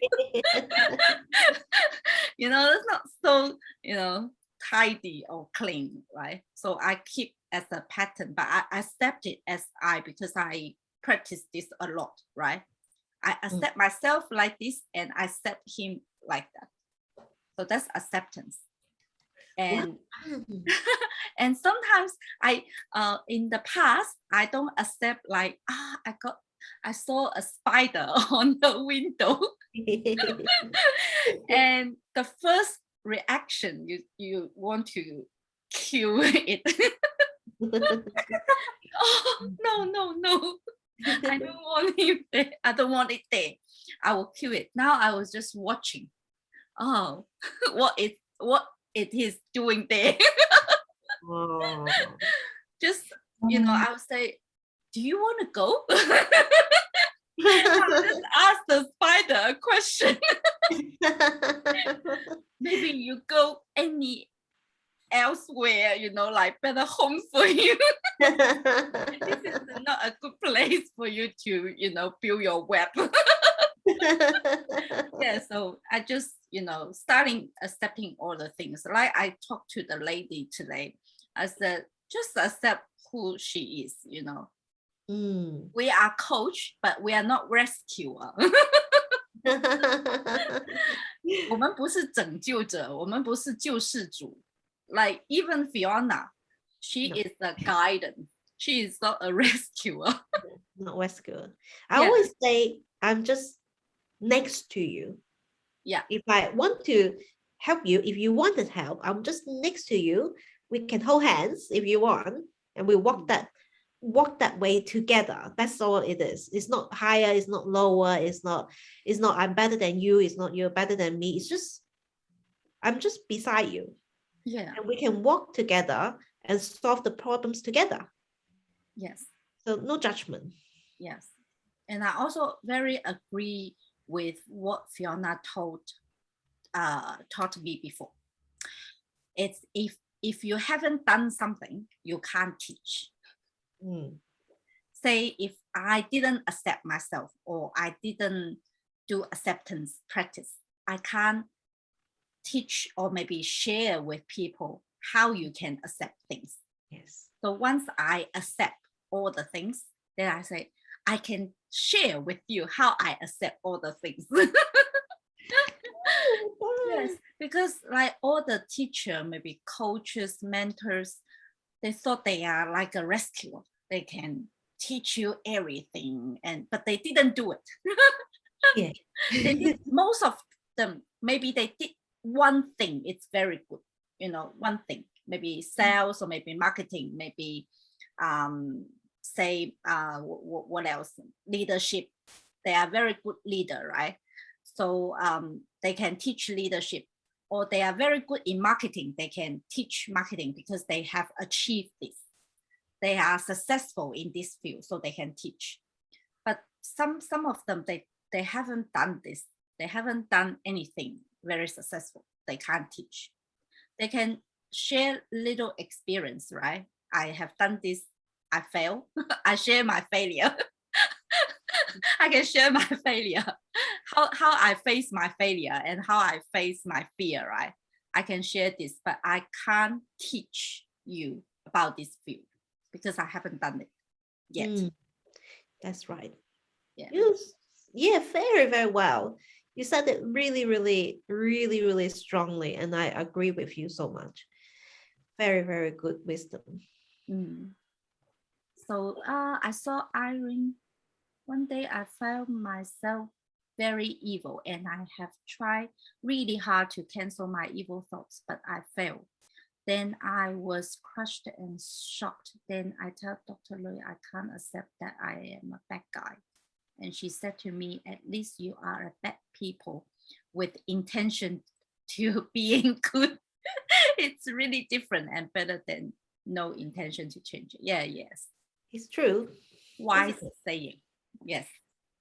You know, it's not so, you know, tidy or clean, right? So I keep as a pattern, but I accept it as because I practice this a lot, right? I accept myself like this and I accept him like that. So that's acceptance. And and sometimes in the past, I don't accept, like, I saw a spider on the window. And the first reaction, you want to kill it. Oh, no. I don't want him there. I don't want it there. I will kill it. Now I was just watching. Oh, what it is doing there. Just, you know, I would say, do you want to go? I'll just ask the spider a question. Maybe you go any elsewhere, you know, like better home for you. This is not a good place for you to, you know, build your web. Yeah, so I just, you know, starting accepting all the things. Like I talked to the lady today, I said, just accept who she is, you know. We are coach, but we are not rescuer. 我们不是拯救者，我们不是救世主。Like even Fiona, she is a guidance. She is not a rescuer. Not rescuer. I always say I'm just next to you. Yeah. If I want to help you, if you wanted help, I'm just next to you. We can hold hands if you want, and we walk that way together. That's all it is. It's not higher, it's not lower, it's not I'm better than you, it's not you're better than me. It's just I'm just beside you. Yeah. And we can walk together and solve the problems together. Yes. So no judgment. Yes. And I also very agree with what Fiona taught me before. It's if you haven't done something, you can't teach. Say if I didn't accept myself, or I didn't do acceptance practice, I can't teach or maybe share with people how you can accept things. Yes. So once I accept all the things, then I say, I can share with you how I accept all the things. Yes, because like all the teacher, maybe coaches, mentors, they thought they are like a rescuer. They can teach you everything, but they didn't do it. Yeah. They did, most of them, maybe they did one thing. It's very good, you know, one thing, maybe sales or maybe marketing, maybe say what else, leadership. They are very good leader, right? So they can teach leadership, or they are very good in marketing. They can teach marketing because they have achieved this. they are successful in this field, so they can teach. But some of them, they haven't done this. They haven't done anything very successful. They can't teach. They can share little experience, right? I have done this. I fail. I share my failure. I can share my failure, how I face my failure and how I face my fear, right? I can share this, but I can't teach you about this field because I haven't done it yet. That's right. Yeah. Yeah, very, very well. You said it really, really, really, really strongly, and I agree with you so much. Very, very good wisdom. So I saw Irene. One day I felt myself very evil, and I have tried really hard to cancel my evil thoughts, but I failed. Then I was crushed and shocked. Then I told Dr. Lui I can't accept that I am a bad guy. And she said to me, at least you are a bad people with intention to being good. It's really different and better than no intention to change it. Yeah, yes. It's true. Wise saying. Yes.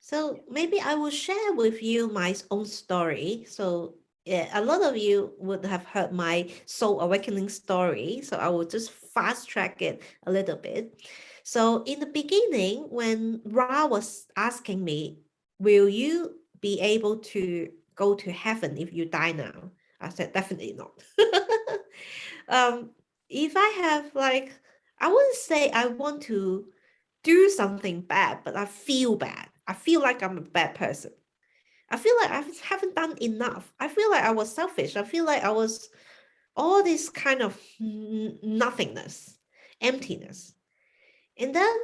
So maybe I will share with you my own story. So yeah, a lot of you would have heard my soul awakening story. So I will just fast track it a little bit. So in the beginning, when Ra was asking me, will you be able to go to heaven if you die now? I said, definitely not. If I have I wouldn't say I want to do something bad, but I feel bad. I feel like I'm a bad person. I feel like I haven't done enough. I feel like I was selfish. I feel like I was all this kind of nothingness, emptiness. And then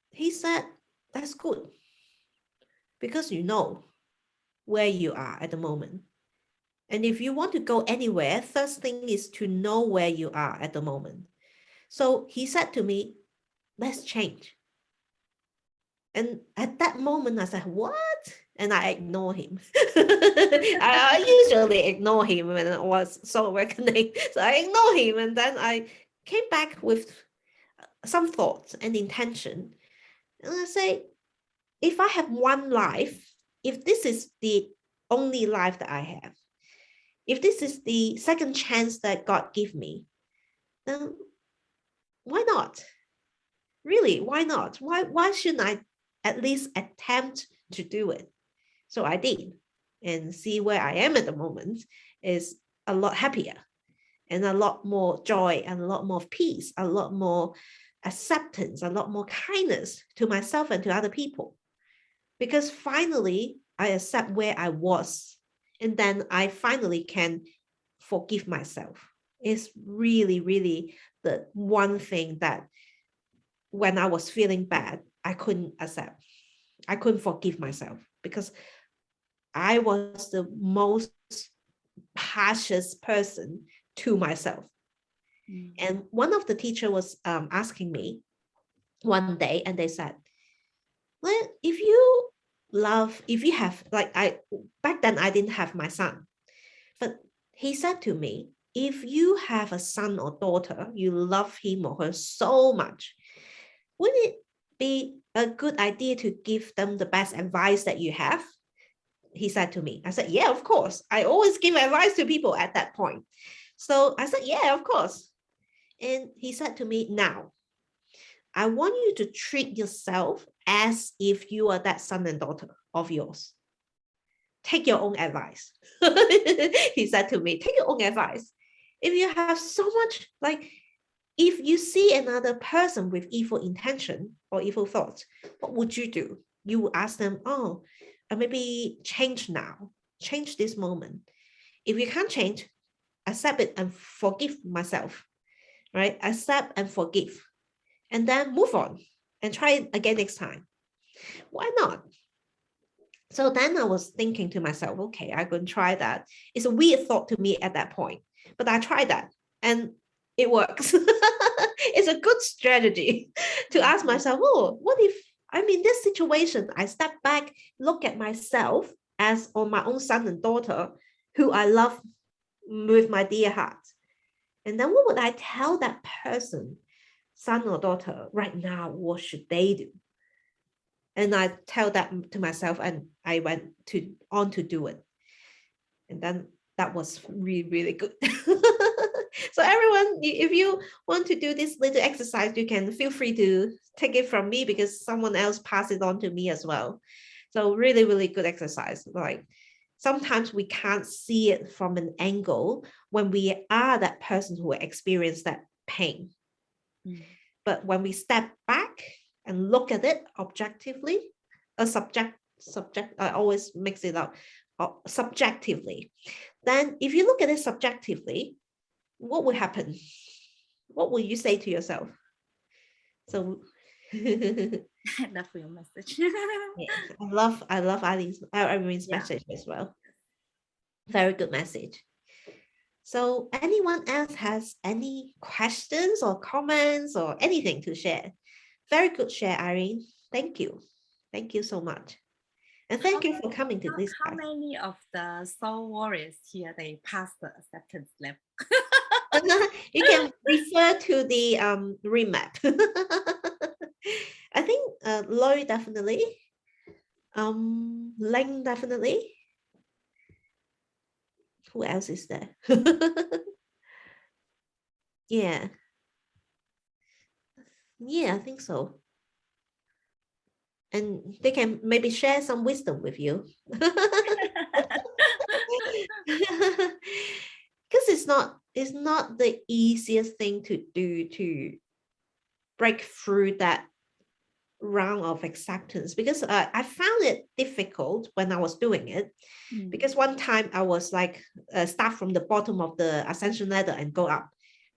he said, that's good. Because you know where you are at the moment. And if you want to go anywhere, first thing is to know where you are at the moment. So he said to me, let's change. And at that moment, I said, what? And I ignore him. I usually ignore him when I was so awakening. So I ignore him. And then I came back with some thoughts and intention. And I say, if I have one life, if this is the only life that I have, if this is the second chance that God gave me, then why not? Really, why not? Why shouldn't I at least attempt to do it? So I did, and see where I am at the moment is a lot happier and a lot more joy and a lot more peace, a lot more acceptance, a lot more kindness to myself and to other people. Because finally, I accept where I was, and then I finally can forgive myself. It's really, really the one thing that when I was feeling bad, I couldn't accept. I couldn't forgive myself because I was the most harshest person to myself. And one of the teacher was asking me one day, and they said, well, if you have, back then I didn't have my son, but he said to me, if you have a son or daughter, you love him or her so much, wouldn't it be a good idea to give them the best advice that you have? He said to me. I said, yeah, of course. I always give advice to people at that point. So I said, yeah, of course. And he said to me, now, I want you to treat yourself as if you are that son and daughter of yours. Take your own advice. He said to me, take your own advice. If you have so much, if you see another person with evil intention or evil thoughts, what would you do? You would ask them, maybe change now, change this moment. If you can't change, accept it and forgive myself, right? Accept and forgive, and then move on and try it again next time. Why not? So then I was thinking to myself, okay, I'm going to try that. It's a weird thought to me at that point, but I tried that and it works. It's a good strategy to ask myself, what if I'm in this situation? I step back, look at myself as on my own son and daughter who I love with my dear heart. And then what would I tell that person son or daughter right now, what should they do? And I tell that to myself, and I went on to do it. And then that was really, really good. So everyone, if you want to do this little exercise, you can feel free to take it from me, because someone else passed it on to me as well. So really, really good exercise. Like sometimes we can't see it from an angle when we are that person who experienced that pain. But when we step back and look at it objectively, I always mix it up, subjectively. Then if you look at it subjectively, what will happen? What will you say to yourself? So I love your message. yeah, I love Irene's message as well. Very good message. So anyone else has any questions or comments or anything to share? Very good share, Irene. Thank you. Thank you so much. And thank you for coming to this How class. many of the soul warriors here, they passed the acceptance level? You can refer to the remap. I think Lori definitely. Ling definitely. Who else is there? Yeah. Yeah, I think so. And they can maybe share some wisdom with you. Because it's not the easiest thing to do to break through that round of acceptance, because I found it difficult when I was doing it. Because one time I was like start from the bottom of the ascension ladder and go up.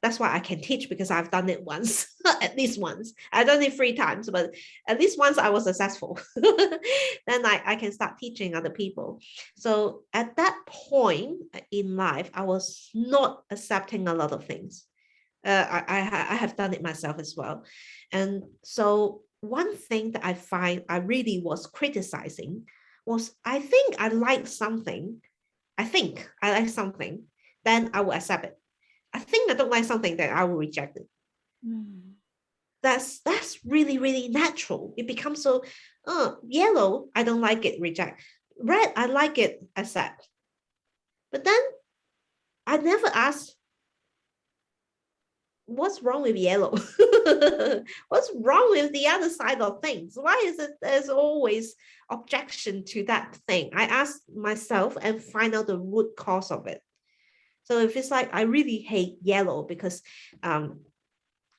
That's why I can teach, because I've done it once, at least once. I've done it 3 times, but at least once I was successful. Then I can start teaching other people. So at that point in life, I was not accepting a lot of things. I have done it myself as well. And so one thing that I find I really was criticizing was, I think I like something, then I will accept it. I think I don't like something, that I will reject it. That's really, really natural. It becomes so, yellow, I don't like it, reject. Red, I like it, accept. But then I never asked, what's wrong with yellow? What's wrong with the other side of things? Why is it there's always objection to that thing? I ask myself and find out the root cause of it. So if it's like, I really hate yellow, because I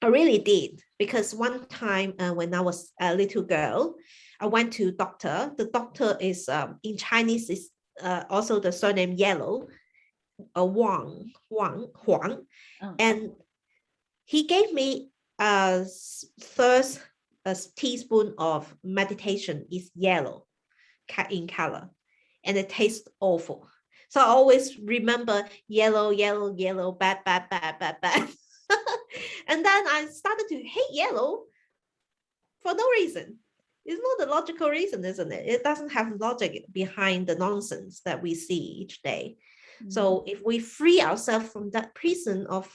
really did, because one time when I was a little girl, I went to doctor. The doctor is in Chinese is also the surname Yellow, Huang. And he gave me a first teaspoon of meditation is yellow in color, and it tastes awful. So I always remember yellow, bad. And then I started to hate yellow for no reason. It's not a logical reason, isn't it? It doesn't have logic behind the nonsense that we see each day. So if we free ourselves from that prison of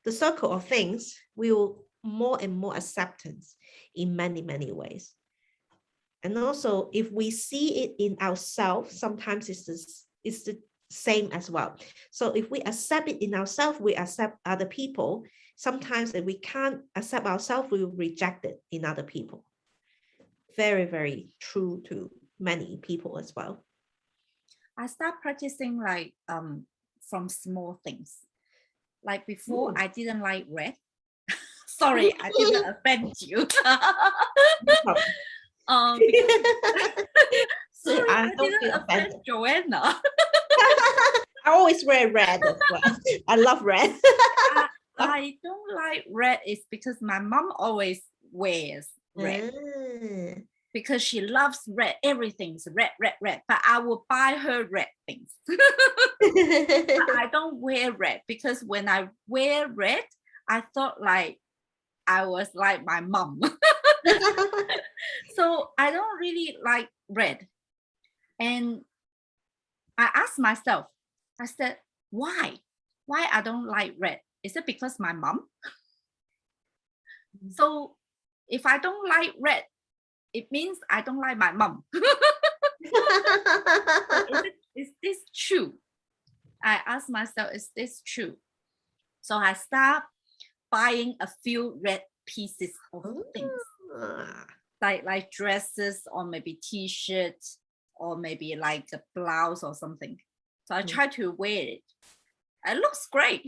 the circle of things, we will more and more acceptance in many, many ways. And also, if we see it in ourselves, sometimes it's the same as well. So if we accept it in ourselves, we accept other people. Sometimes if we can't accept ourselves, we will reject it in other people. Very, very true to many people as well. I start practicing like from small things. Like before, I didn't like red. Sorry, I didn't offend you. Sorry, I didn't offend Joanna. I always wear red as well. I love red. I don't like red is because my mom always wears red. Because she loves red, everything's red. But I will buy her red things. But I don't wear red, because when I wear red, I thought like I was like my mom. So I don't really like red. And I asked myself, I said, why? Why I don't like red? Is it because my mom? So if I don't like red, it means I don't like my mom. Is this true? I ask myself, is this true? So I start buying a few red pieces of things, like dresses or maybe t-shirts or maybe like a blouse or something. So I try to wear it. It looks great.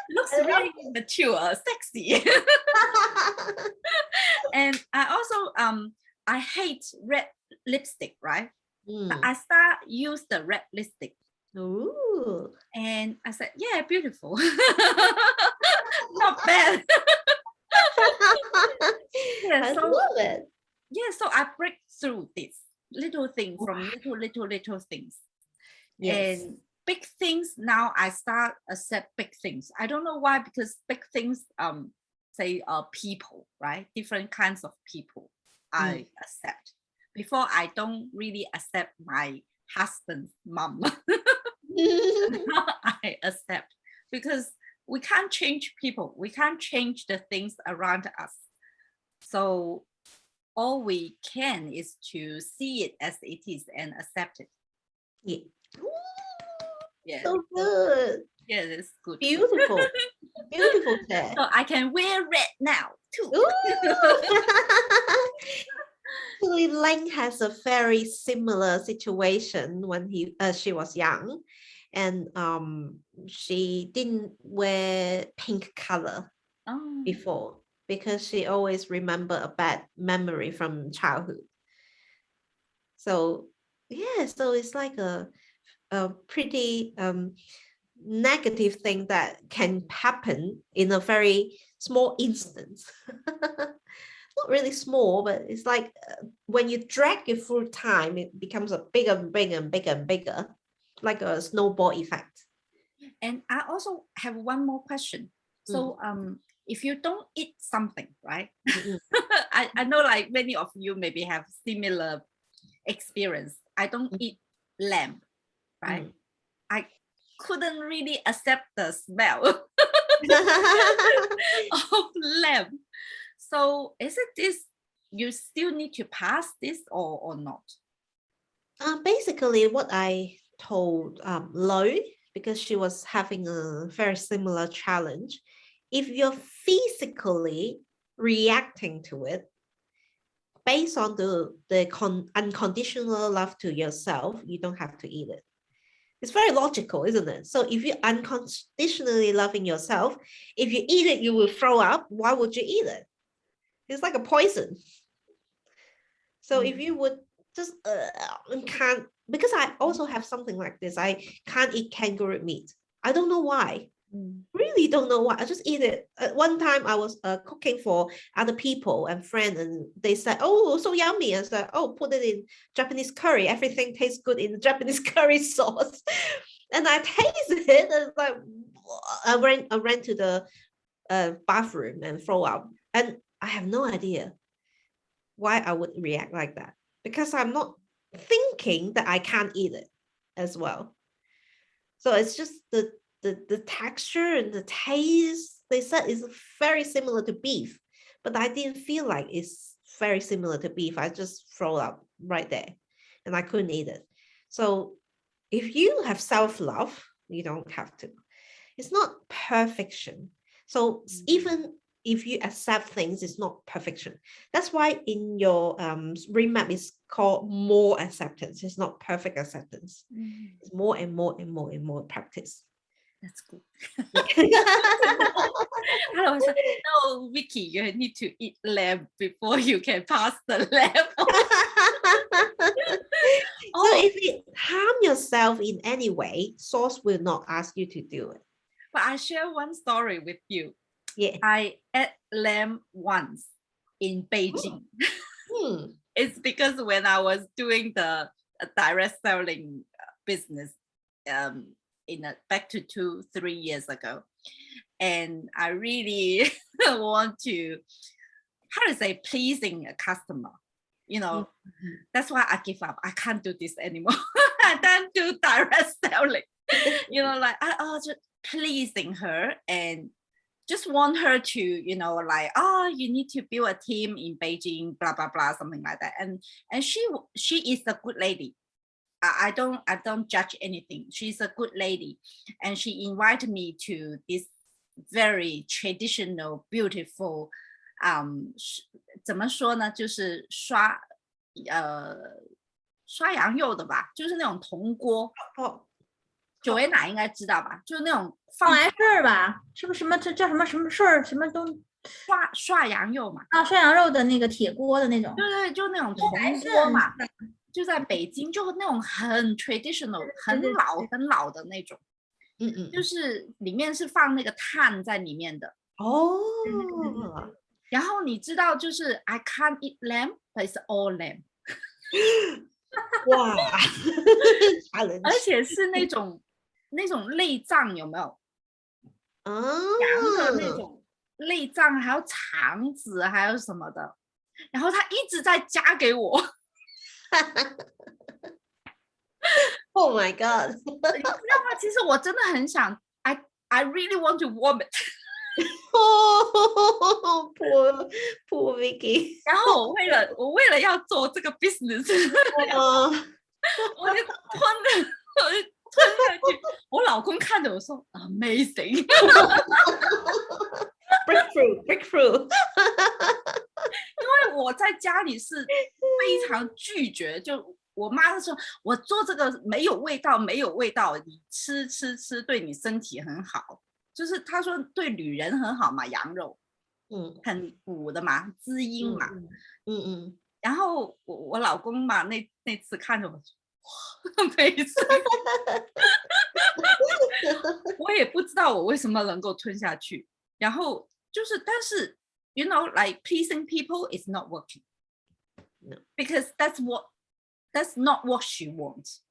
Looks really mature, sexy. And I also I hate red lipstick, right? But I start use the red lipstick. Ooh. And I said, yeah, beautiful. Not bad. Yeah, I so, love it. yeah, so I break through this little thing from little things. Yes. And big things, now I start accept big things. I don't know why, because big things say people, right? Different kinds of people I accept. Before, I don't really accept my husband's mom. Now I accept, because we can't change people. We can't change the things around us. So all we can is to see it as it is and accept it. Yeah. Yeah. So good. Yeah, it's good. Beautiful. Beautiful chair. So I can wear red now too. Actually, Lang has a very similar situation when she was young, and she didn't wear pink color before because she always remember a bad memory from childhood. So yeah, so it's like a pretty negative thing that can happen in a very small instance. Not really small, but it's like when you drag it through time, it becomes a bigger and bigger and bigger and bigger, like a snowball effect. And I also have one more question. So if you don't eat something, right? I know like many of you maybe have similar experience. I don't eat lamb, right? I couldn't really accept the smell of lamb. So is it this, you still need to pass this or not? Basically, what I told Lo, because she was having a very similar challenge, if you're physically reacting to it, based on the unconditional love to yourself, you don't have to eat it. It's very logical, isn't it? So if you're unconditionally loving yourself, if you eat it, you will throw up. Why would you eat it? It's like a poison. So if you would just can't, because I also have something like this. I can't eat kangaroo meat. I don't know why. Really don't know why. I just eat it. One time I was cooking for other people and friends, and they said, "Oh, so yummy!" I said, "Oh, put it in Japanese curry. Everything tastes good in the Japanese curry sauce." And I tasted it, and it's like I ran to the bathroom and throw up. And I have no idea why I would react like that, because I'm not thinking that I can't eat it as well. So it's just the texture and the taste, they said is very similar to beef, but I didn't feel like it's very similar to beef. I just throw up right there and I couldn't eat it. So if you have self-love, you don't have to. It's not perfection. So even if you accept things, it's not perfection. That's why in your remap is called more acceptance. It's not perfect acceptance. It's more and more and more and more practice. That's good. I was like, no, Vicky, you need to eat lamb before you can pass the lamb. So if you harm yourself in any way, Source will not ask you to do it. But I share one story with you. Yeah. I ate lamb once in Beijing. It's because when I was doing the direct selling business back to 2-3 years ago, and I really want to, how to say, pleasing a customer, that's why I give up. I can't do this anymore. I don't do direct selling, like I just pleasing her, and just want her to, like, oh, you need to build a team in Beijing, blah, blah, blah, something like that. And she is a good lady. I don't judge anything. She's a good lady. And she invited me to this very traditional, beautiful, 怎么说呢？就是刷羊肉的吧，就是那种铜锅。九维娜应该知道吧？就是那种放来事儿吧，是不是什么这叫什么事儿，什么都刷羊肉嘛？啊，涮羊肉的那个铁锅的那种。对对，就那种铜锅嘛，就在北京，就那种很 traditional、很老的那种。就是里面是放那个炭在里面的。然后你知道，就是 I can't eat lamb, but it's all lamb。哇！而且是那种内脏，有没有？羊的那种内脏，还有肠子，还有什么的。然后他一直在夹给我。Oh my god！ 你知道吗？其实我真的很想 I really want to vomit。poor Vicky。然后我为了要做这个 business， 我就吞下去。我老公看着我说 amazing。breakthrough。因为我在家里是非常拒绝，就我妈说我做这个没有味道，你吃对你身体很好。就是她说对女人很好嘛，羊肉，很补的嘛，滋阴嘛，然后我老公嘛，那次看着我说，没事，我也不知道我为什么能够吞下去。然后就是，但是 like pleasing people is not working, because that's not what she wants.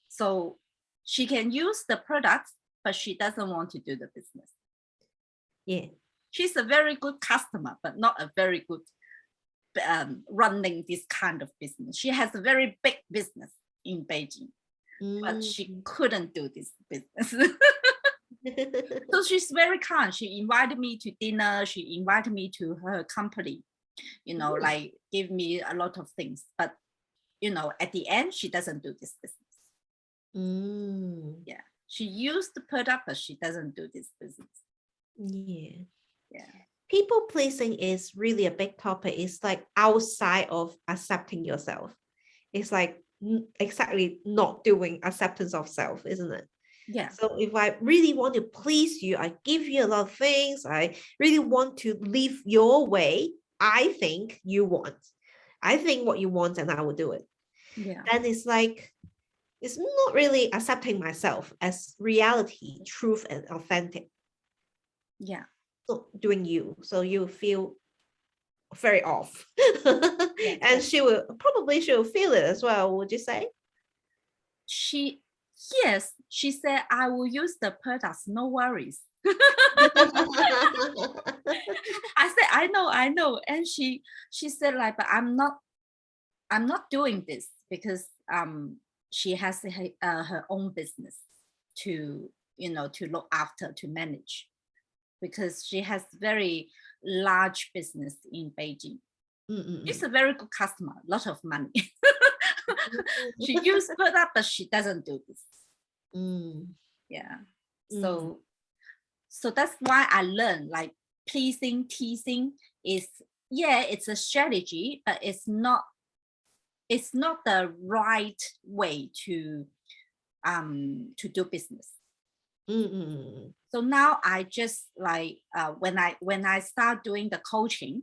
So she can use the products, but she doesn't want to do the business. Yeah. She's a very good customer, but not a very good running this kind of business. She has a very big business in Beijing, but she couldn't do this business. So she's very kind. She invited me to dinner. She invited me to her company, like give me a lot of things. But, at the end, she doesn't do this business. Yeah. She used the product, but she doesn't do this business. Yeah. Yeah. People pleasing is really a big topic. It's like outside of accepting yourself. It's like exactly not doing acceptance of self, isn't it? Yeah. So if I really want to please you, I give you a lot of things. I really want to live your way. I think you want. I think what you want, and I will do it. Yeah. Then it's like, it's not really accepting myself as reality, truth, and authentic. Yeah. Not doing you. So you feel very off. Yes, and she will feel it as well, would you say? Yes, she said, I will use the products, no worries. I said, I know. And she said, like, but I'm not doing this because she has her own business to look after, to manage, because she has very large business in Beijing. She's a very good customer, a lot of money. She uses product, but she doesn't do this. Yeah. So that's why I learned, like, pleasing, teasing is, it's a strategy, but it's not the right way to do business. So now I just like when I start doing the coaching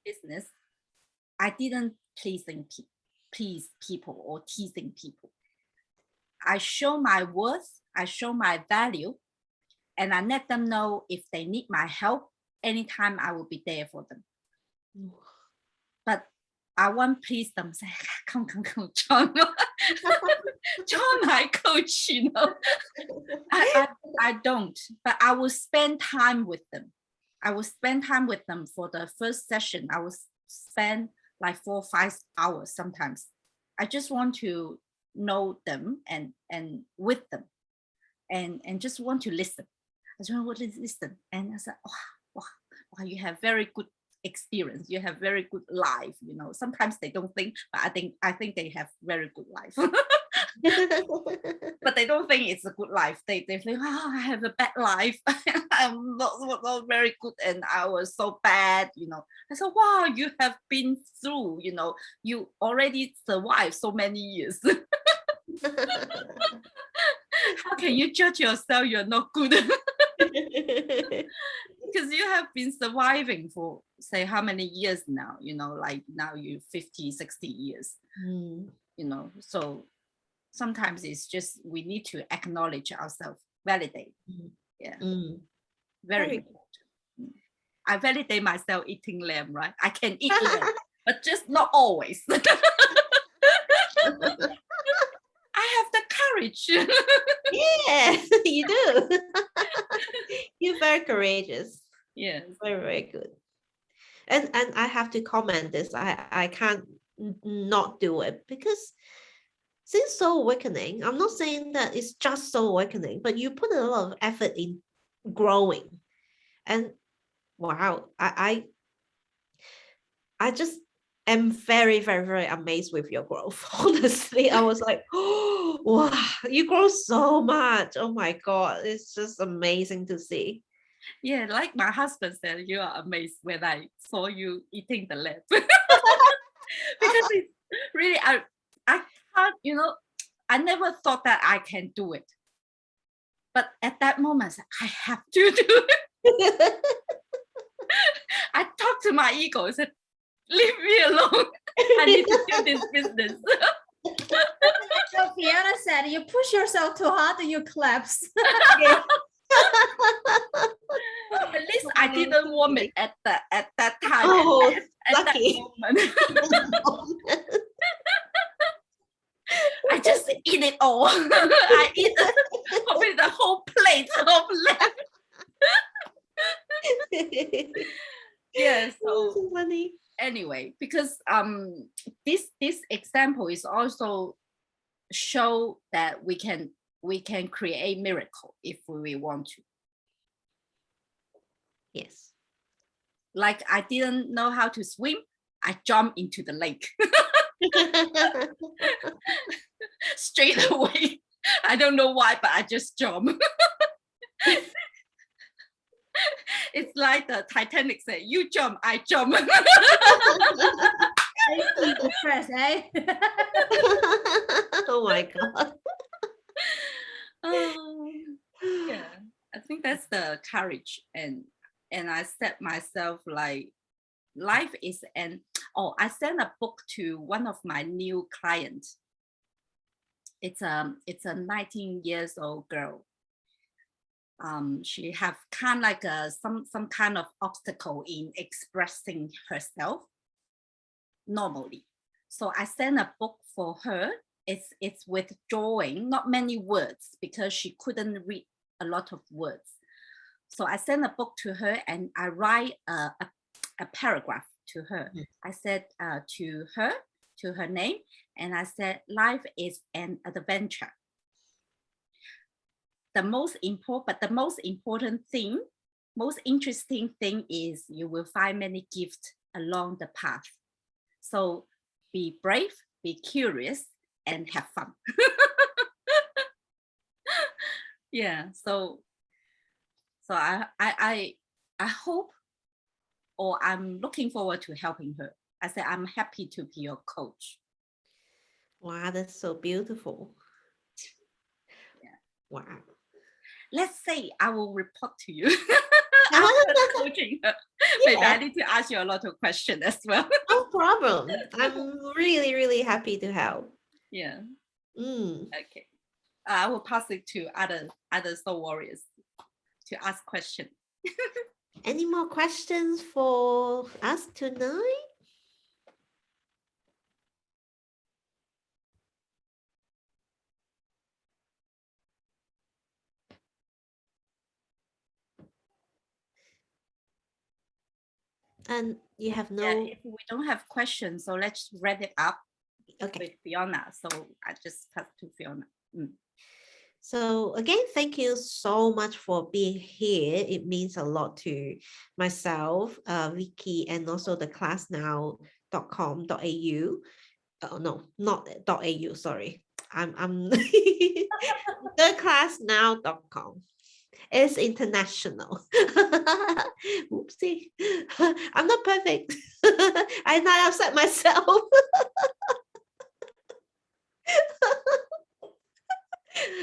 business, I didn't please people or teasing people. I show my worth, I show my value, and I let them know if they need my help, anytime I will be there for them. But I won't please them, say, come, join my coach, I don't, but I will spend time with them. I will spend time with them for the first session. I will spend like 4 or 5 hours sometimes. I just want to know them and with them and just want to listen. I just would listen, and I said, wow, you have very good experience. You have very good life. Sometimes they don't think, but I think they have very good life. But they don't think it's a good life. They think, I have a bad life. I'm not very good, and I was so bad. I said, wow, you have been through. You already survived so many years. How can you judge yourself? You're not good. Because you have been surviving for say how many years now, like now you're 50, 60 years, so sometimes it's just we need to acknowledge ourselves, validate. Very important. I validate myself eating lamb, right? I can eat lamb, but just not always. I have the courage. Yeah, you do. You're very courageous. Yes. Very, very good. And I have to comment this. I can't not do it, because since Soul Awakening, I'm not saying that it's just Soul Awakening, but you put a lot of effort in growing. And wow, I just am very, very, very amazed with your growth. Honestly, I was like, oh, wow, you grow so much. Oh my God, it's just amazing to see. Yeah, like my husband said, you are amazed when I saw you eating the lamb. Because it's really, I can't, I never thought that I can do it. But at that moment, I have to do it. I talked to my ego and said, leave me alone. I need to do this business. So Fiona said, you push yourself too hard and you collapse. At least I didn't vomit at that time. Oh, at lucky. That moment. I just eat it all. I eat probably the whole plate of lamb. Yeah, so funny. Anyway, because this example is also show that we can create miracle if we want to. Yes. Like I didn't know how to swim, I jumped into the lake. Straight away. I don't know why, but I just jumped. It's like the Titanic said, you jump, I jump. Stress, eh? Oh my God. Yeah, I think that's the courage, and I set myself like life is I sent a book to one of my new clients. It's a 19 years old girl. She have kind of like some kind of obstacle in expressing herself normally. So I sent a book for her. It's with drawing, not many words, because she couldn't read a lot of words. So I sent a book to her and I write a paragraph to her. I said to her name, and I said, life is an adventure. The most important thing, most interesting thing is you will find many gifts along the path. So be brave, be curious, and have fun. Yeah, so I hope, or I'm looking forward to helping her. I said, I'm happy to be your coach. Wow, that's so beautiful. Yeah. Wow. Let's say I will report to you after coaching her. Maybe I need to ask you a lot of questions as well. No problem. I'm really, really happy to help. Yeah. Mm. Okay. I will pass it to other soul warriors to ask questions. Any more questions for us tonight? And you have no... Yeah, if we don't have questions, so let's wrap it up. Okay. With Fiona. So I just pass to Fiona. So again, thank you so much for being here. It means a lot to myself, Vicky, and also the classnow.com.au. No, not .au, sorry. I'm theclassnow.com. It's international. Oopsie. I'm not perfect. I not upset myself.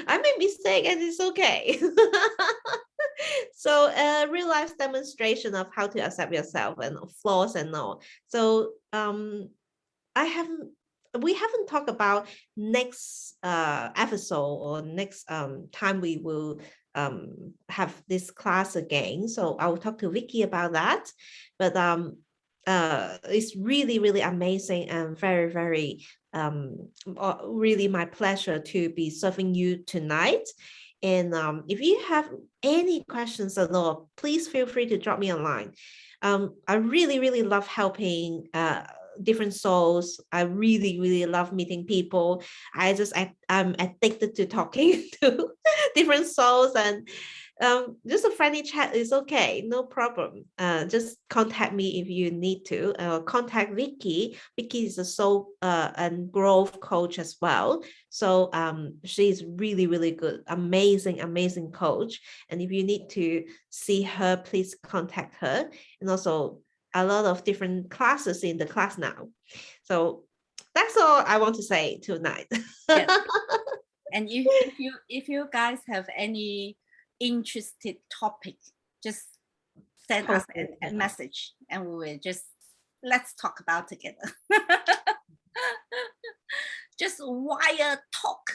I made mistake and it's okay. So real life demonstration of how to accept yourself and flaws and all. So we haven't talked about next episode or next time we will have this class again. So I will talk to Vicky about that. But it's really, really amazing and very, very really my pleasure to be serving you tonight. And if you have any questions at all, please feel free to drop me a line. I really, really love helping different souls. I really, really love meeting people. I'm addicted to talking to different souls, and just a friendly chat is okay, no problem. Just contact me if you need to. Contact Vicky. Vicky is a soul and growth coach as well. So she's really, really good, amazing coach. And if you need to see her, please contact her. And also a lot of different classes in the class now. So that's all I want to say tonight. Yes. And if you guys have any interested topic, just send us a message and we will let's talk about together. Just wire talk.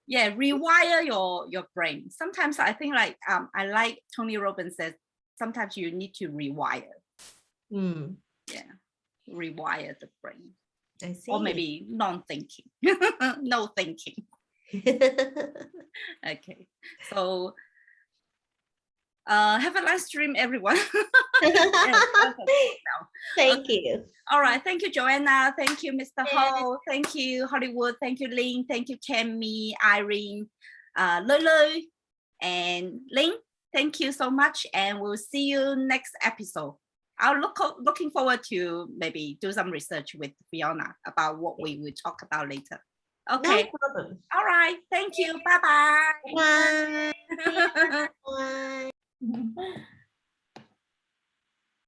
Yeah, rewire your brain. Sometimes I think I like Tony Robbins says, sometimes you need to rewire. Yeah, rewire the brain. I see. Or maybe non-thinking. No thinking. Okay, so have a nice stream, everyone. Thank you. All right, thank you, Joanna. Thank you, Mr. Ho. Thank you, Hollywood. Thank you, Lynn. Thank you, Tammy, Irene, Lulu, and Lynn. Thank you so much, and we'll see you next episode. I'm looking forward to maybe do some research with Fiona about what we will talk about later. Okay. No problem. All right. Thank you. Bye-bye. Bye.